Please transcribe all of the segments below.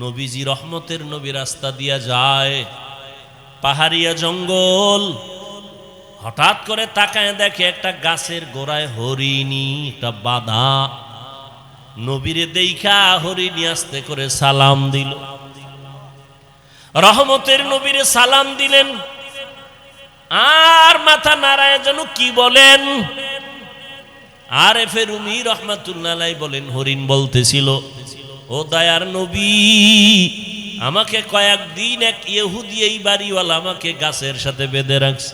নবীজি রহমতের নবী রাস্তা দিয়া যায়, পাহাড়িয়া জঙ্গল। হঠাৎ করে তাকায় দেখে একটা গাছের গোড়ায় হরিণী একটা বাঁধা। নবীরে দেইখা হরিণী আস্তে করে সালাম দিল। রহমতের নবীরে সালাম দিলেন আর মাথা নাড়ায় যেন কি বলেন। আরেফে রুমি রহমাতুল্লাহ আলাইহি বলেন, হরিণ বলতেছিল, ও দয়ার নবী, আমাকে কয়েকদিন এক ইহুদি এই বাড়িওয়ালা আমাকে গাছের সাথে বেঁধে রাখছে।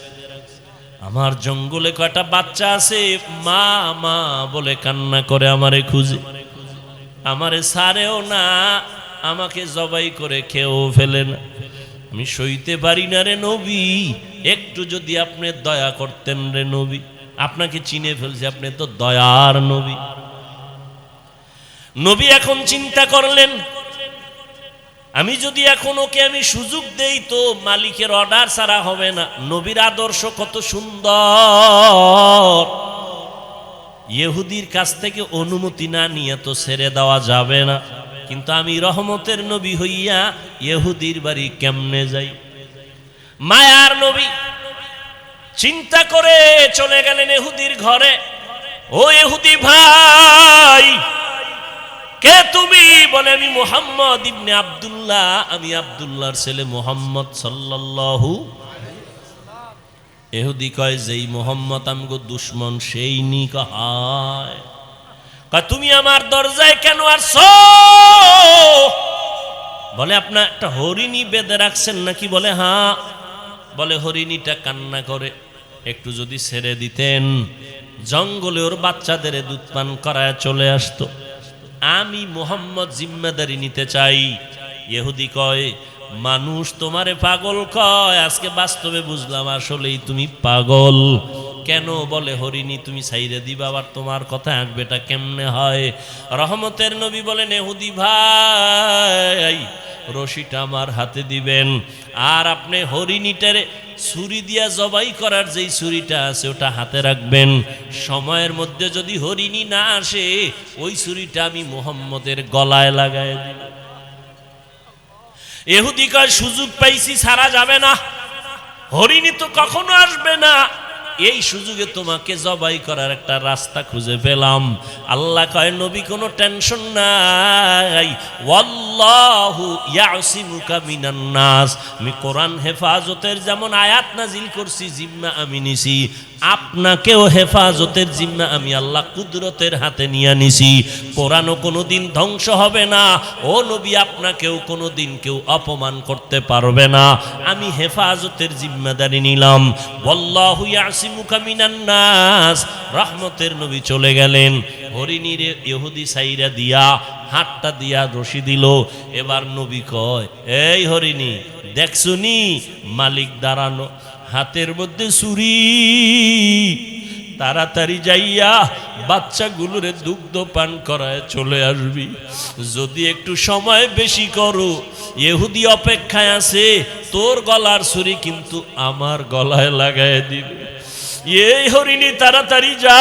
আমার জঙ্গলে কয়টা বাচ্চা আছে, মা মা বলে কান্না করে আমারে খুঁজে, আমারে ছাড়েও না, আমাকে জবাই করে খেয়েও ফেলে না। আমি সইতে পারি না রে নবী, একটু যদি আপনি দয়া করতেন রে নবী। আপনাকে চিনে ফেলছে, আপনি তো দয়ার নবী। নবী এখন চিন্তা করলেন, আমি যদি এখন ওকে আমি সুযোগ দেই তো মালিকের অর্ডার ছাড়া হবে না। নবীর আদর্শ কত সুন্দর, ইহুদির কাছ থেকে অনুমতি না নিয়ে তো ছেড়ে দেওয়া যাবে না। কিন্তু আমি রহমতের নবী হইয়া ইহুদির বাড়ি কেমনে যাই? মায়ার নবী চিন্তা করে চলে গেলেন ইহুদির ঘরে। ও ইহুদি ভাই, কে তুমি? বলে, আমি মুহাম্মদ ইবনে আব্দুল্লাহ, আমি আব্দুল্লাহর ছেলে মুহাম্মদ সাল্লাল্লাহু। ইহুদি কয়, যেই মুহাম্মদ আমগো দুশমন সেই নি। কয়, তুমি আমার দরজায় কেন আসছো? বলে, আপনার একটা হরিণী বেঁধে রাখছেন নাকি? বলে, হ্যাঁ। বলে, হরিণীটা কান্না করে, একটু যদি ছেড়ে দিতেন জঙ্গলে ওর বাচ্চাদের দুধ পান করায় চলে আসতো। আমি মুহাম্মদ জিম্মেদারি নিতে চাই। ইহুদি কয়, মানুষ তোমারে পাগল কয়, আজকে বাস্তবে বুঝলাম আসলেই তুমি পাগল। কেন? বলে, হরিণী তুমি ছাইরে দিবা, আবার তোমার কথা আসবেটা কেমনে হয়? রহমতের নবী বলেন, ইহুদি ভাই, রশিটা আমার হাতে দিবেন, আর আপনি হরিণীটারে ছুরি দিয়া জবাই করার যেই ছুরিটা আছে ওটা হাতে রাখবেন। সময়ের মধ্যে যদি হরিণী না আসে, ওই ছুরিটা আমি মুহাম্মদের গলায় লাগায় দিব। ইহুদি কয়, সুযোগ পাইছি, ছাড়া যাবে না, হরিণী তো কখনো আসবে না, এই সুযোগে তোমাকে জবাই করার একটা রাস্তা খুঁজে পেলাম। আল্লাহ কয়, নবী কোনো টেনশন নাই, ওয়াল্লাহু ইয়াসিমুকা মিনান নাস। আমি কোরআন হেফাজতের যেমন আয়াত নাজিল করছি, জিম্মা আমি নিছি, আপনাকেও হেফাজতের জিম্মা আমি আল্লাহ কুদরতের হাতে নিয়ে নিছি। কোরআনও কোনোদিন ধ্বংস হবে না। ও নবী, আপনাকেও কোনোদিন কেউ অপমান করতে পারবে না। আমি হেফাজতের জিম্মাদারি নিলাম। ওয়াল্লাহু ইয়াসিমুকা মিনান নাস। রহমতের নবী চলে গেলেন। হরিণীর ইহুদি সাইরা দিয়া, হাতটা দিয়া রশি দিল। এবার নবী কয়, এই হরিণী, দেখছুনি মালিক দাঁড়ানো, হাতের মধ্যে ছুরি, তাড়াতাড়ি যাইয়া বাচ্চাগুলোরে দুগ্ধ পান করায় চলে আসবি। যদি একটু সময় বেশি করো, ইহুদি অপেক্ষায় আছে, তোর গলার ছুরি কিন্তু আমার গলায় লাগায় দিবে। এই হরিণী তাড়াতাড়ি যা।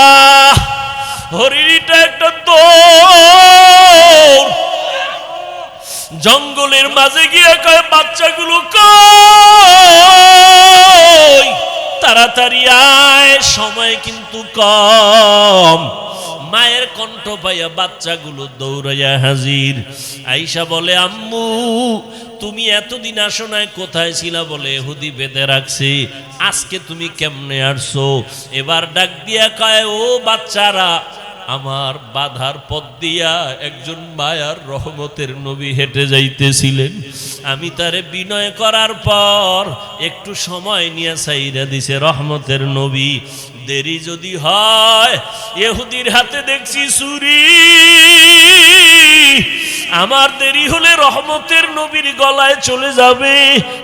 হরিণীটা একটা দৌড়, জঙ্গলের মাঝে গিয়ে কয়, বাচ্চাগুলো কই, তাড়াতাড়ি আয়, সময় কিন্তু কম। মায়ের কণ্ঠ পাইয়া বাচ্চাগুলো দৌড়াইয়া হাজির। আয়েশা বলে, আম্মু তুমি এতদিন আসো নাই, কোথায় ছিলা? বলে, ইহুদি বেঁধে রাখছে, আজকে তুমি কেমনে আসছো? এবার ডাক দিয়া কয়, ও বাচ্চারা, আমার বাধার পথ দিয়া একজন মায়ার রহমতের নবী হেঁটে যাইতেছিলেন, আমি তারে বিনয় করার পর একটু সময় নিয়ে ছাইরা দিছে রহমতের নবী। দেরি যদি হয়, ইহুদির হাতে দেখছি ছুরি, আমার দেরি হলে রহমতের নবীর গলায় চলে যাবে।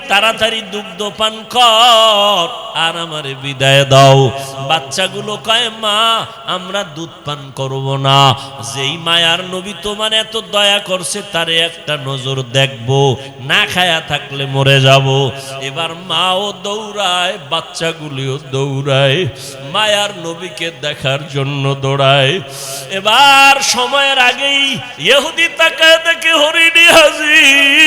তাড়াতাড়ি দুগ্ধ পান কর আর আমারে বিদায় দাও। বাচ্চাগুলো কয়, মা আমরা দুধ পান করব না। যেই মায়ার নবী তোমার এত দয়া করছে, তারে একটা নজর দেখবো, না খায়া থাকলে মরে যাব। এবার মাও দৌড়ায়, বাচ্চাগুলিও দৌড়ায়, মায়ার নবীকে দেখার জন্য দৌড়ায়। এবার সময়ের আগেই ইহুদি তাকায় দেখে হরিণী হাজির।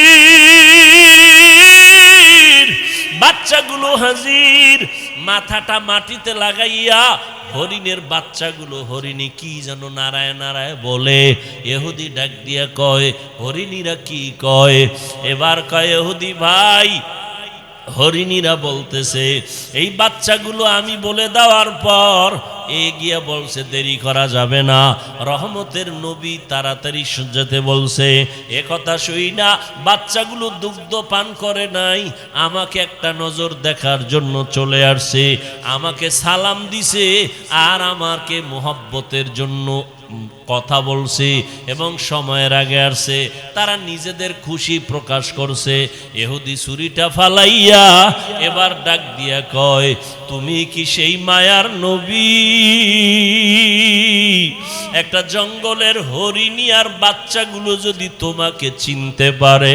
বাচ্চাগুলো হাজির, মাথাটা মাটিতে লাগাইয়া হরিণের বাচ্চাগুলো, হরিণী কি যেন নারায় নারায় বলে। ইহুদি ডাক দিয়া কয়, হরিণীরা কি কয়? এবার কয়, ইহুদি ভাই, হরিণীরা বলতেছে এই বাচ্চাগুলো আমি বলে দেওয়ার পর এগিয়ে বলছে দেরি করা যাবে না, রহমতের নবী তাড়াতাড়ি যেতে বলছে। এ কথা শুই না বাচ্চাগুলো দুগ্ধ পান করে নাই, আমাকে একটা নজর দেখার জন্য চলে আসছে, আমাকে সালাম দিছে আর আমাকে মোহব্বতের জন্য কথা বলছে এবং সময়ের আগে আসছে, তারা নিজেদের খুশি প্রকাশ করছে। ইহুদি ছুরিটা ফালাইয়া এবার ডাক দিয়া কয়, তুমি কি সেই মায়ার নবী? একটা জঙ্গলের হরিণী আর বাচ্চাগুলো যদি তোমাকে চিনতে পারে,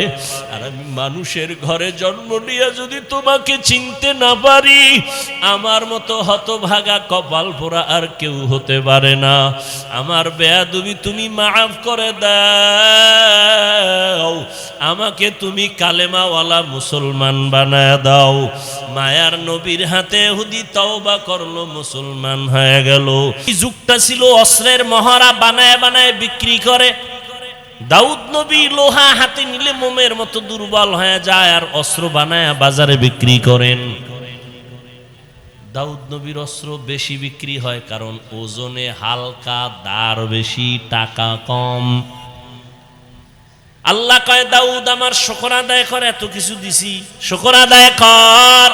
আর আমি মানুষের ঘরে জন্ম নিয়ে যদি তোমাকে চিনতে না পারি, আমার মতো হতভাগা কপাল পোড়া আর কেউ হতে পারে না। আমার বেয়াদবি তুমি মাফ করে দাও, আমাকে তুমি কালেমাওয়ালা মুসলমান বানায় দাও। মায়ার নবীর হাতে ইহুদি তওবা করলো, মুসলমান হয়ে গেল। এই যুগটা ছিল অস্ত্রের মহড়া বানায় বানায় বিক্রি করে। দাউদ নবী লোহা হাতে নিলে মোমের মতো দুর্বল হয়ে যায়, আর অস্ত্র বানায় বাজারে বিক্রি করেন। দাউদ নবীর অস্ত্র বেশি বিক্রি হয় কারণ ওজনে হালকা, দার বেশি, টাকা কম। আল্লাহ কয়, দাউদ আমার শুকর আদায় কর, এত কিছু দিছি, শুকর আদায় কর।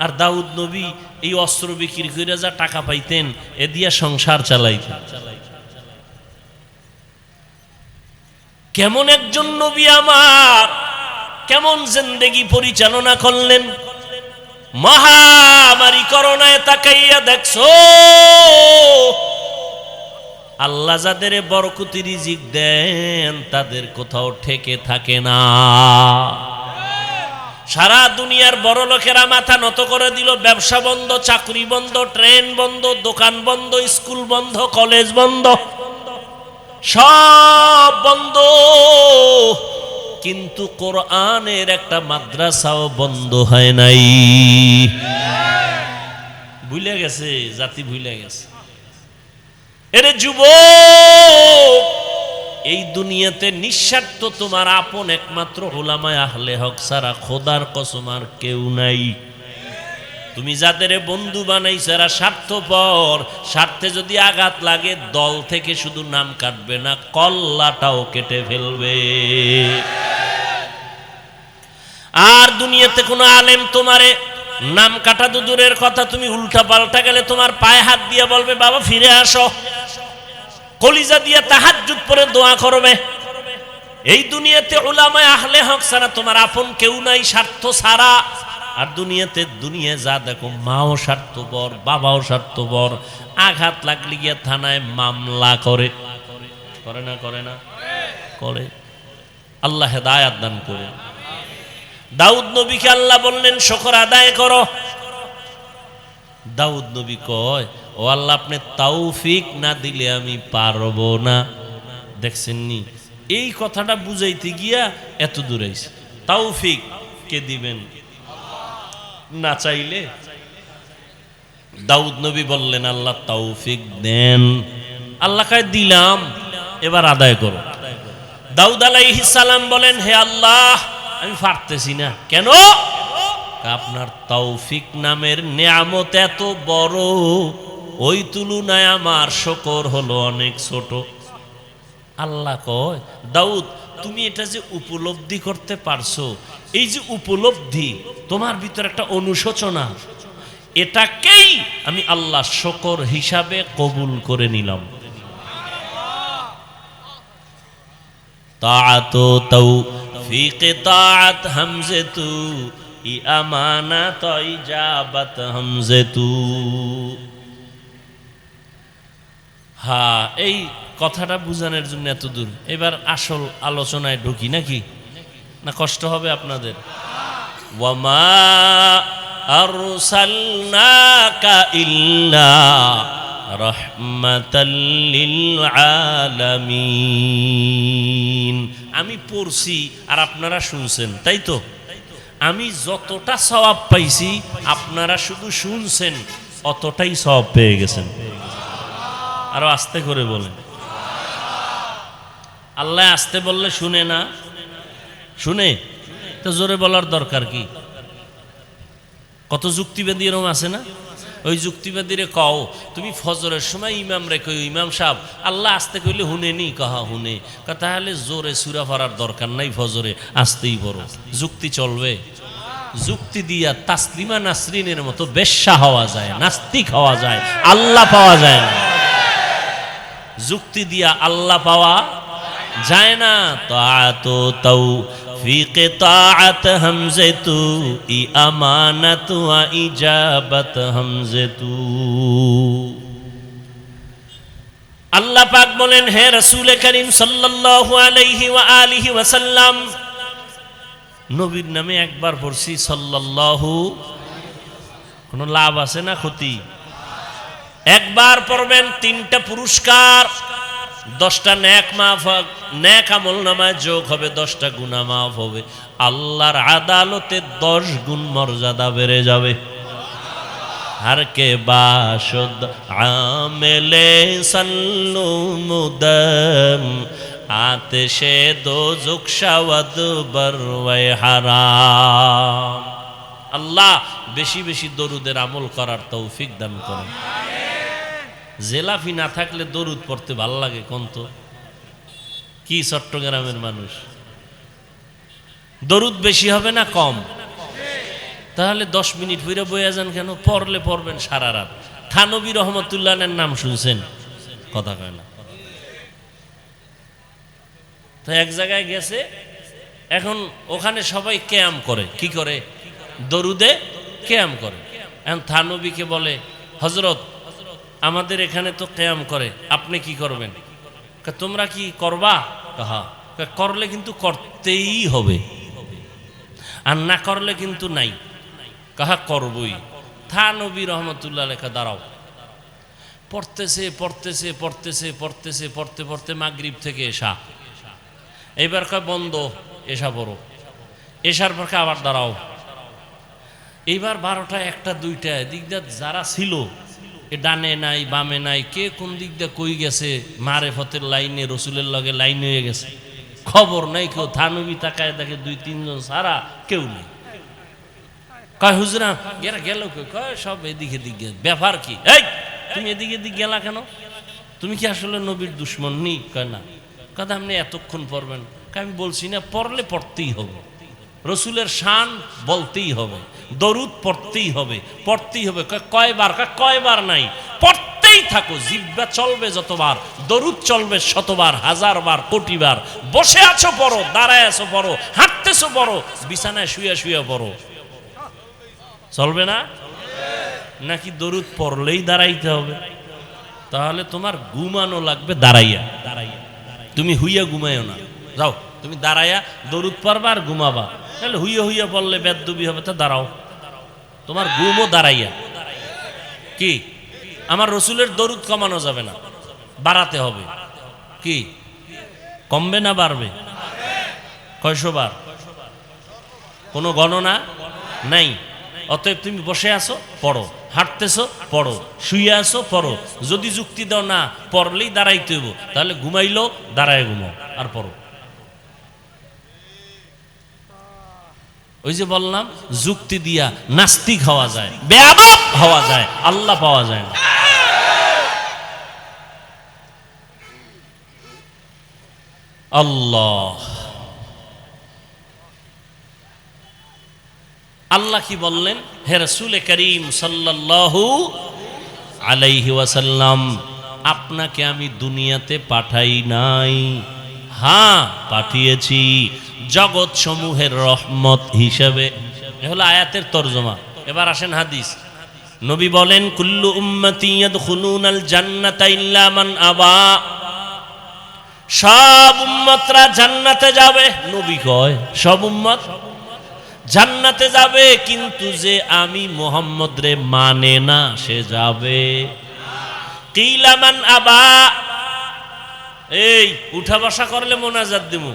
আর দাউদ নবী এই অস্ত্র বিক্রি করে যা টাকা পাইতেন এ দিয়া সংসার চালাইতেন। কেমন একজন নবী আমার, কেমন জিন্দেগি পরিচালনা করলেন। মহামারী করোনায় তাকাইয়া দেখছো, আল্লাহ যাদের বরকতি রিজিক দেন তাদের কোথাও ঠেকে থাকে না। সারা দুনিয়ার বড় লোকেরা মাথা নত করে দিল, ব্যবসা বন্ধ, চাকরি বন্ধ, ট্রেন বন্ধ, দোকান বন্ধ, স্কুল বন্ধ, কলেজ বন্ধ, সব বন্ধ। কিন্তু কোরআনের একটা মাদ্রাসাও বন্ধ হয় নাই। ভুলে গেছে জাতি, ভুলে গেছে। এরে যুবক, এই দুনিয়াতে নিঃস্বার্থ তোমার আপন একমাত্র উলামায়ে আহলে হক ছাড়া খোদার কসম আর কেউ নাই। তুমি যাদের বন্ধু বানাইছো এরা স্বার্থপর, স্বার্থে যদি আঘাত লাগে দল থেকে শুধু নাম কাটবে না, কল্লাটাও কেটে ফেলবে। আর দুনিয়াতে কোনো আলেম তোমারে নাম কাটা তো দূরের কথা, তুমি উল্টা পাল্টা গেলে তোমার পায়ে হাত দিয়ে বলবে বাবা ফিরে আসো, কলিজা দিয়ে তাহাজ্জুদ পড়ে দোয়া করবে। এই দুনিয়াতে উলামায়ে আহলে হক ছাড়া তোমার আপন কেউ নাই, স্বার্থ ছাড়া। আর দুনিয়া যা দেখো, মাও স্বার্থপর, বাবাও স্বার্থপর। আঘাত লাগলে গিয়ে থানায় মামলা করে, করে না করে না করে। আল্লাহ হেদায়েত দান করে। দাউদ নবীকে আল্লাহ বললেন শুকর আদায় করো। দাউদ নবী কয়, ও আল্লাহ আপনি তৌফিক না দিলে আমি পারবো না। দেখছেন নি, এই কথাটা বুঝাইতে গিয়া এত দূর আইছে। তৌফিক কে দিবেন? না চাইলে। দাউদ নবী বললেন আল্লাহ তৌফিক দেন। আল্লাহ কয় দিলাম, এবার আদায় করো। দাউদ আলাইহিস সালাম বলেন, হে আল্লাহ আমি পারতেছি না। কেন? আপনার তৌফিক নামের নিয়ামত এত বড়, ওই তুলনায় আমার শুকর হলো অনেক ছোট। আল্লাহ কয়, দাউদ তুমি এটা যে উপলব্ধি করতে পারছো, এই যে উপলব্ধি তোমার ভিতর একটা অনুশোচনা, এটাকেই আমি আল্লাহ শুকর হিসাবে কবুল করে নিলাম। তাআতু তৌফিক তাআত হামজাতু ই আমানাত ইজাবাত হামজাতু। হ্যাঁ, এই কথাটা বুঝানোর জন্য এত দূর। এবার আসল আলোচনায় ঢুকি নাকি? না কষ্ট হবে আপনাদের? ওয়ামা আরসালনাকা ইল্লা রাহমাতাল লিল আলামিন। আমি পড়ছি আর আপনারা শুনছেন, তাই তো? আমি যতটা সওয়াব পাইছি আপনারা শুধু শুনছেন অতটাই সওয়াব পেয়ে গেছেন। আরো আস্তে করে বলেন। আল্লাহ আস্তে বললে শুনে না? শুনে। তো জোরে বলার দরকার কি? কত যুক্তিবাদী এরকম আছে না? ওই যুক্তিবাদীরে কও তুমি ফজরের সময় ইমাম রে কই, ইমাম সাহেব আল্লাহ আস্তে কইলে হুনেনি? কহা হুনে। তাহলে জোরে সুরা পড়ার দরকার নাই, ফজরে আস্তেই পড়ো। যুক্তি চলবে? যুক্তি দিয়া তাসলিমা নাসরিনের মতো বেশ্যা হওয়া যায়, নাস্তিক হওয়া যায়, আল্লাহ পাওয়া যায় না। যুক্তি দিয়া আল্লাহ পাওয়া যায় না। তাআতু তাওফীকে তাআত হামজাতু ই আমানাত ওয়া ইজাবাত হামজাতু। আল্লাহ পাক বলেন, হে রাসূল করিম সাল্লাল্লাহু আলাইহি ওয়া আলিহি ওয়াসাল্লাম, নবীর নামে একবার পড়ছি সাল্লাল্লাহু, কোনো লাভ আছে না ক্ষতি? একবার পড়বেন 3টা পুরস্কার, 10টা নেক মাফ, নেক আমল নামায় যোগ হবে, 10টা গুনাহ মাফ হবে, আল্লাহর আদালতে 10 গুণ মর্যাদা বেড়ে যাবে। हर के बाशुद आमिले सल्लु मुदम आतिशे दोज़ुख शवद बरवे हराम। আল্লাহ বেশি বেশি দরুদের আমল করার তৌফিক দান করেন। জেলাফি না থাকলে দরুদ পড়তে ভালো লাগে কোন তো? কি চট্টগ্রামের মানুষ দরুদ বেশি হবে না কম? তাহলে 10 মিনিট পরে বইয়া যান কেন? পড়লে পড়বেন সারা রাত। থানবী রহমতুল্লাহের নাম শুনছেন? কথা কয় না। তো এক জায়গায় গেছে, এখন ওখানে সবাই ক্যাম করে। কি করে? দরুদে ক্যাম করে। এখন থানবীকে বলে, হযরত আমাদের এখানে তো ক্যাম করে, আপনি কি করবেন? তোমরা কি করবা? হ্যাঁ। করলে কিন্তু করতেই হবে, আর না করলে কিন্তু নাই। কাহা করবই। থানবী রহমতুল্লাহ লেখা দাঁড়াও। পড়তেছে পড়তেছে পড়তেছে পড়তেছে পড়তে পড়তে মাগরিব থেকে এশা, এইবার কয় বন্ধ, এশা পড়ো। এশার পর আবার দাঁড়াও। এইবার 12টা 1টা 2টা দিক দিয়ে যারা ছিল, এ ডানে নাই বামে নাই, কে কোন দিক দিয়ে কই গেছে, মারেফতের লাইনে রসুলের লগে লাইন হয়ে গেছে, খবর নাই কেউ। থানবী তাকায় দেখে 2-3 জন সারা কেউ নেই। কয় হুজরা এরা গেল কেউ? কয় সব এদিকে দিক গেল। ব্যাপার কি? এই তুমি এদিকে দিক গেলা কেন? তুমি কি আসলে নবীর দুশ্মন নি? কয় না। কথা আপনি এতক্ষণ পড়বেন? আমি বলছি না, পড়লে পড়তেই হবে। রসুলের শান বলতেই হবে, দরুদ পড়তেই হবে, পড়তেই হবে। কয়বার? কয়বার নাই, পড়তেই থাকো। জিহ্বা চলবে যতবার, দরুদ চলবে শতবার, 1000 বার, কোটি বার। বসে আছো পড়ো, দাঁড়ায় আছো পড়ো, হাঁটতেছো পড়ো, বিছানায় শুয়ে শুয়ে পড়ো। চলবে না? নাকি দরুদ পড়লেই দাঁড়াইতে হবে? তাহলে তোমার ঘুমানো লাগবে দাঁড়াইয়া। তুমি হুইয়া ঘুমাইও না, যাও তুমি দাঁড়াইয়া দরুদ পড়বা আর ঘুমাবা। তাহলে হুইয়া হুইয়া পড়লে বেদবি হবে। তা দাঁড়াও, তোমার ঘুমও দাঁড়াইয়া। কি আমার রসুলের দরুদ কমানো যাবে না, বাড়াতে হবে। কি কমবে না বাড়বে? কয়শো বার? কোনো গণনা নাই। অতএব তুমি বসে আছো পড়ো, হাঁটতেছো পড়ো, শুয়ে আছো পড়ো। যদি যুক্তি দাও না পড়লেই দাঁড়াইতে হইব, তাহলে ঘুমাইলো দাঁড়ায় ঘুমাও আর পড়ো। ওই যে বললাম, যুক্তি দিয়া নাস্তিক হওয়া যায়, বেয়াদব হওয়া যায়, আল্লাহ পাওয়া যায় না। আল্লাহ আল্লাহ কি বললেন? হে রাসূল করিম সাল্লাল্লাহু আলাইহি ওয়াসাল্লাম, আপনাকে আমি দুনিয়াতে পাঠাই নাই, হ্যাঁ পাঠিয়েছি জগৎ সমূহের রহমত হিসেবে। এ হলো আয়াতের তরজমা। এবার আসেন হাদিস। নবী বলেন, কুল্লু উম্মতি ইয়াদখুলুনাল জান্নাতা ইল্লা মান আবা। সব উম্মতরা জান্নাতে যাবে। নবী কয় সব উম্মত জান্নাতে যাবে, কিন্তু যে আমি মুহাম্মদ রে মানে না সে যাবে। কিলা মান আবা। এই উঠা বসা করলে মোনাজাত দিমু,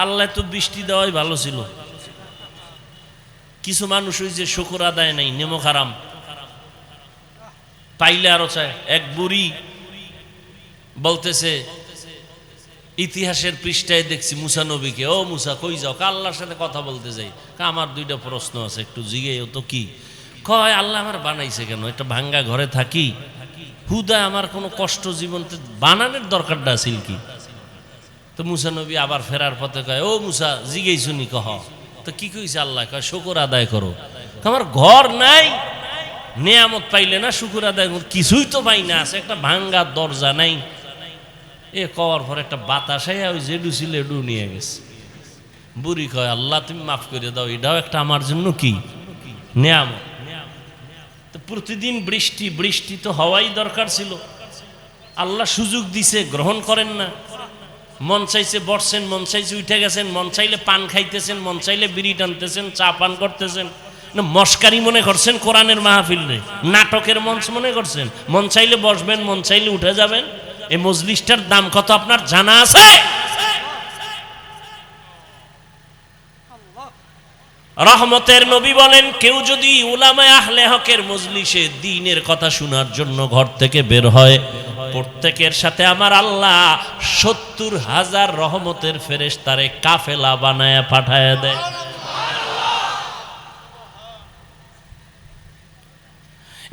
আল্লাহ তো বৃষ্টি দেওয়াই ভালো ছিল। কিছু মানুষ ওই যে শুকর আদায় নাই, নেমো খারাম পাইলে আরো চায়। এক বুড়ি বলতেছে, ইতিহাসের পৃষ্ঠায় দেখছি মুসা নবীকে, ও মুসা কই যাও? আল্লাহর সাথে কথা বলতে যাই। আমার দুইটা প্রশ্ন আছে, একটু জিগে। ও তো কি কয়, আল্লাহ আমার বানাইছে কেন? একটা ভাঙ্গা ঘরে থাকি, হুদা আমার কোনো কষ্ট জীবন বানানোর দরকারটা আছিল কি? তো মুসা নবী আবার ফেরার পথে কয়, ও মুসা জিগেই শুনি। কহ তো কি কইছে আল্লাহ? কয় শুকর আদায় করো। আমার ঘর নাই, নেয়ামত পাইলে না শুকর আদায় করো? কিছুই তো পাই না, আছে একটা ভাঙ্গা দরজা নাই। এ কওয়ার পর একটা বাতাস ওই যেডু ছিল এডু নিয়ে গেছে। বুড়ি কয়, আল্লাহ তুমি মাফ করে দাও, এটাও একটা আমার জন্য কি নেয়ামত। তো প্রতিদিন বৃষ্টি, বৃষ্টি তো হওয়াই দরকার ছিল। আল্লাহ সুযোগ দিছে, গ্রহণ করেন না। মন চাইছে বসছেন, মন চাইছে উঠে গেছেন, মন চাইলে পান খাইতেছেন, মন চাইলে বিড়ি টানতেছেন, চা পান করতেছেন। না মস্কারি মনে করছেন কোরআনের মাহফিল রে? নাটকের মঞ্চ মনে করছেন? মন চাইলে বসবেন, মন চাইলে উঠে যাবেন। এই মজলিসটার দাম কত আপনার জানা আছে? রহমতের নবী বলেন, কেউ যদি উলামায়ে আহলে হকের মজলিসে দ্বীনের কথা শোনার জন্য ঘর থেকে বের হয়, প্রত্যেকের সাথে আমার আল্লাহ ৭০,০০০ রহমতের ফেরেশতারে কাফেলা বানায়া পাঠায়া দেয়।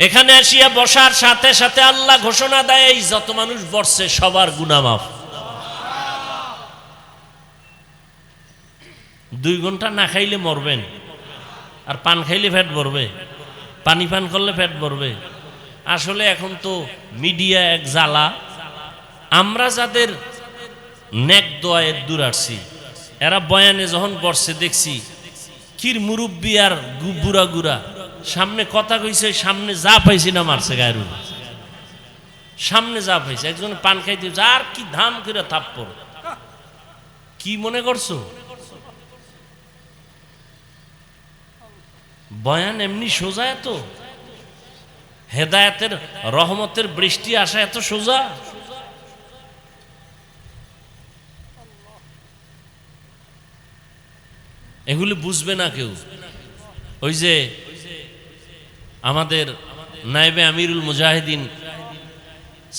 এখানে আসিয়া বসার সাথে সাথে আল্লাহ ঘোষণা দেয়, এই যত মানুষ বসছে সবার গুনাহ মাফ। 2 ঘন্টা না খাইলে মরবেন, আর পান খাইলে পেট ভরবে, পানি পান করলে পেট ভরবে। আসলে এখন তো মিডিয়া এক জ্বালা। আমরা যাদের নেক দোয়ায়ের দূর আসছি, এরা বয়ানে যখন বসছে দেখছি কির মুরব্বী আর বুড়া গুড়া সামনে কথা কইছে, সামনে যা পাইছি না মারছে গায়ের উপর। সামনে যা পাইছে, একজন পান খাইতে যার কি ধাম করে থাপ্পড়। কি মনে করছো বয়ান এমনি সোজা? এত হেদায়েতের রহমতের বৃষ্টি আসা এত সোজা? এগুলি বুঝবে না কেউ। ওই যে আমাদের নায়েবে আমিরুল মুজাহিদিন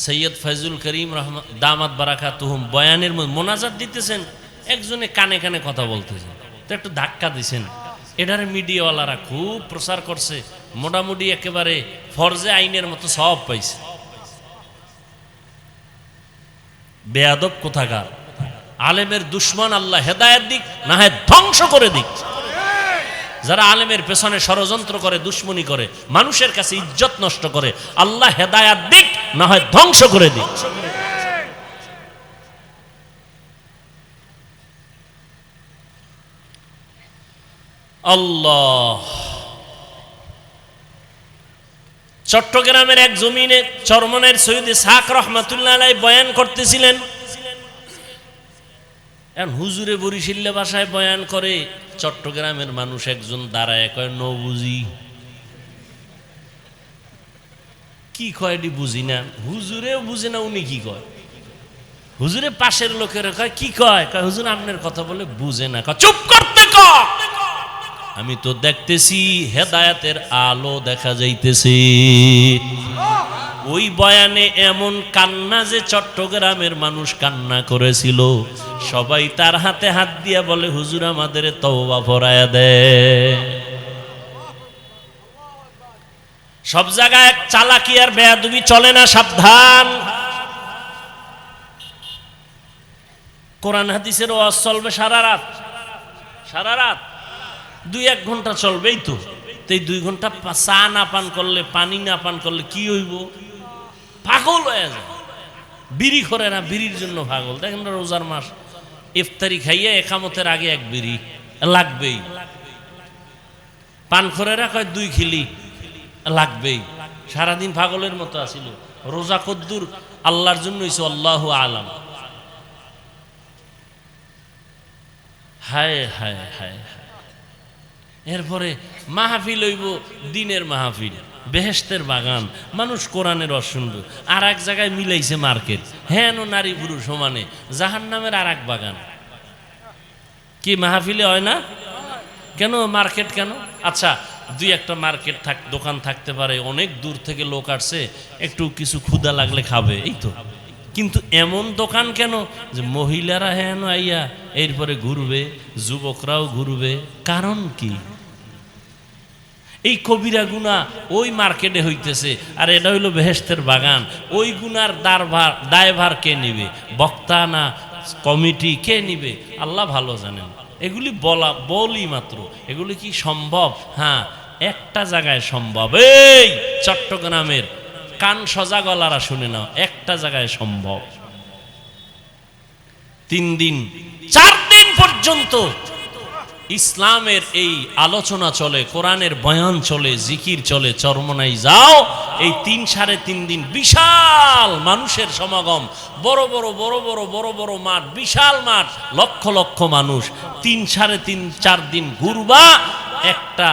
সৈয়দ ফয়জুল করিম দামাত বারাকাতুহুম বয়ানের মোনাজাত দিতেছেন, একজনে কানে কানে কথা বলতেছেন, তো একটু ধাক্কা দিছেন। এটারে মিডিয়াওয়ালারা খুব প্রচার করছে, মোটামুটি একেবারে ফরজে আইনের মতো সব পাইছে। বেয়াদব কোথাকার! আলেমের দুশ্মন আল্লাহ হেদায়েত দিক, না হয় ধ্বংস করে দিক। যারা আলেমের পেছনে ষড়যন্ত্র করে, দুশ্মনী করে, মানুষের কাছে ইজ্জত নষ্ট করে, আল্লাহ হেদায়েত দিক, না হয় ধ্বংস করে দিক। আল্লাহ। চট্টগ্রামের এক জমিনে চরমনের সৈয়দ ইসহাক রাহমাতুল্লাহ আলাইহি বয়ান করতেছিলেন। হুজুরে বরিশাল্য ভাষায় বয়ান করে, চট্টগ্রামের মানুষ একজন দাঁড়ায় কয়, ন বুঝি। কি কয় এটি বুঝি না। হুজুরেও বুঝে না, উনি কি কয়? হুজুরে পাশের লোকের কয়, কি কয়? কয় হুজুর আপনার কথা বলে বুঝে না। কয় চুপ করতে কয়, আমি তো দেখতেছি হেদায়েতের আলো দেখা যাইতেছে। ওই বয়ানে এমন কান্না যে চট্টগ্রামের মানুষ কান্না করেছিল। সবাই তার হাতে হাত দিয়া বলে, হুজুর আমাদের তওবা ফরায়া দেয়। সব জায়গায় চালাকি আর বেয়াদবি চলে না, সাবধান। কোরআন হাদিসের ওয়াজ চলবে সারা রাত, সারা রাত 2-1 ঘন্টা চলবেই তো। এই 2 ঘন্টা চা না পান করলে, পানি না পান করলে কি হইব? পাগল হয়ে যায়। বিড়ি করে না, বিড়ির জন্য পাগল। দেখেন না, রোজার মাস, ইফতারি খাইয়ে একামতের আগে 1 বিড়ি লাগবেই। পান খোরেরা কয় 2 খিলি লাগবেই। সারাদিন পাগলের মতো আসিল। রোজা কদ্দুর আল্লাহর জন্য হইছে, আল্লাহু আলাম। হায় হায় হায় হায়। এরপরে মাহফিল হইব, দিনের মাহফিল, বেহেশতের বাগান, মানুষ কোরআনের রস শুনবে। আর এক জায়গায় মিলাইছে মার্কেট, হ্যাঁ নারী পুরুষ সমানে, জাহান্নামের আর এক বাগান। কি মাহফিলে হয় না কেন? মার্কেট কেন? আচ্ছা, দুই একটা মার্কেট দোকান থাকতে পারে, অনেক দূর থেকে লোক আসছে, একটু কিছু ক্ষুধা লাগলে খাবে, এই তো। কিন্তু এমন দোকান কেন যে মহিলারা হেন আইয়া এরপরে ঘুরবে, যুবকরাও ঘুরবে? কারণ কি? এই কবিরা গুনাহ ওই মার্কেটে হইতেছে, আর এটা হইল বেহেশতের বাগান। ওই গুনার দায়ভার কে নিবে? বক্তা না কমিটি? কে নিবে? আল্লাহ ভালো জানেন। এগুলি বলি মাত্র, এগুলি কি সম্ভব? হ্যাঁ, একটা জায়গায় সম্ভব। এই চট্টগ্রামের কান সজা গলারা শুনে নাও, একটা জায়গায় সম্ভব। 3 দিন 4 দিন পর্যন্ত ইসলামের এই আলোচনা চলে, কোরআনের বয়ান চলে, জিকির চলে, চরমনাই যাও। এই 3-3.5 দিন বিশাল মানুষের সমাগম, বড় বড় মাঠ, বিশাল মাঠ, লক্ষ লক্ষ মানুষ। 3-3.5-4 দিন ঘুরবা, একটা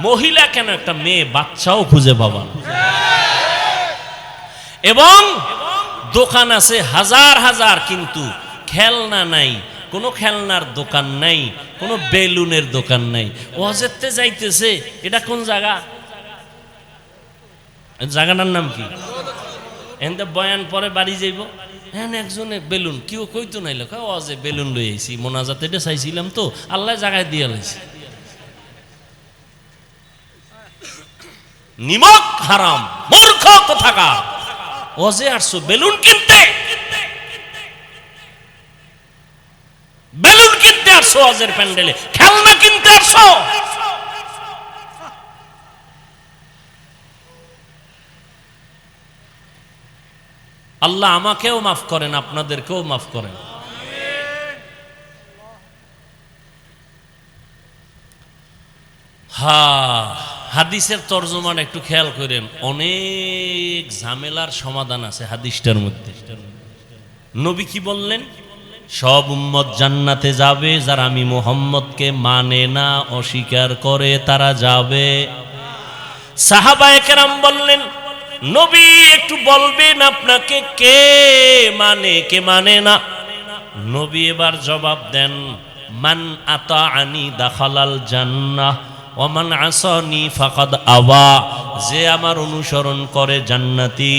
মহিলা কেন, একটা মেয়ে বাচ্চাও খুঁজে পাবা। এবং দোকান আছে হাজার হাজার, কিন্তু খেলনা নাই, কোনো খেলনার দোকান নাই, কোনো বেলুনের দোকান নাই। ওয়াজেতে যাইতেছে, এটা কোন জায়গা? জায়গাটার নাম কি? এনতে বয়ান পরে বাড়ি যাইব, হ্যাঁ একজনে বেলুন, কেউ কইতো নাই, লোক ওয়াজে বেলুন লই আইছি, মোনাজাতে এটা চাইছিলাম তো, আল্লাহ জায়গায় দিয়ে লাইছি। নিমক হারাম, মূর্খ কোথাকার। ওয়াজে আসছো বেলুন কিনতে, বেলুন কিনতে আসছো ওয়াজের প্যান্ডেলে, খেলনা কিনতে আসছো। আল্লাহ আমাকেও মাফ করেন, আপনাদেরকেও মাফ করেন। হাদিসের তর্জমান একটু খেয়াল করেন, অনেক ঝামেলার সমাধান আছে হাদিসটার মধ্যে। নবী কি বললেন? সব উম্মত জান্নাতে যাবে, যারা আমি মুহাম্মদকে মানে না, অস্বীকার করে, তারা যাবে। সাহাবায়ে কেরাম বললেন, নবী একটু বলবেন আপনাকে কে মানে, কে মানে না? নবী এবার জবাব দেন, মান আতাআনি দাখালাল জান্নাহ ওয়া মান আসানি ফাকাদ আবা। যে আমার অনুসরণ করে জান্নাতি,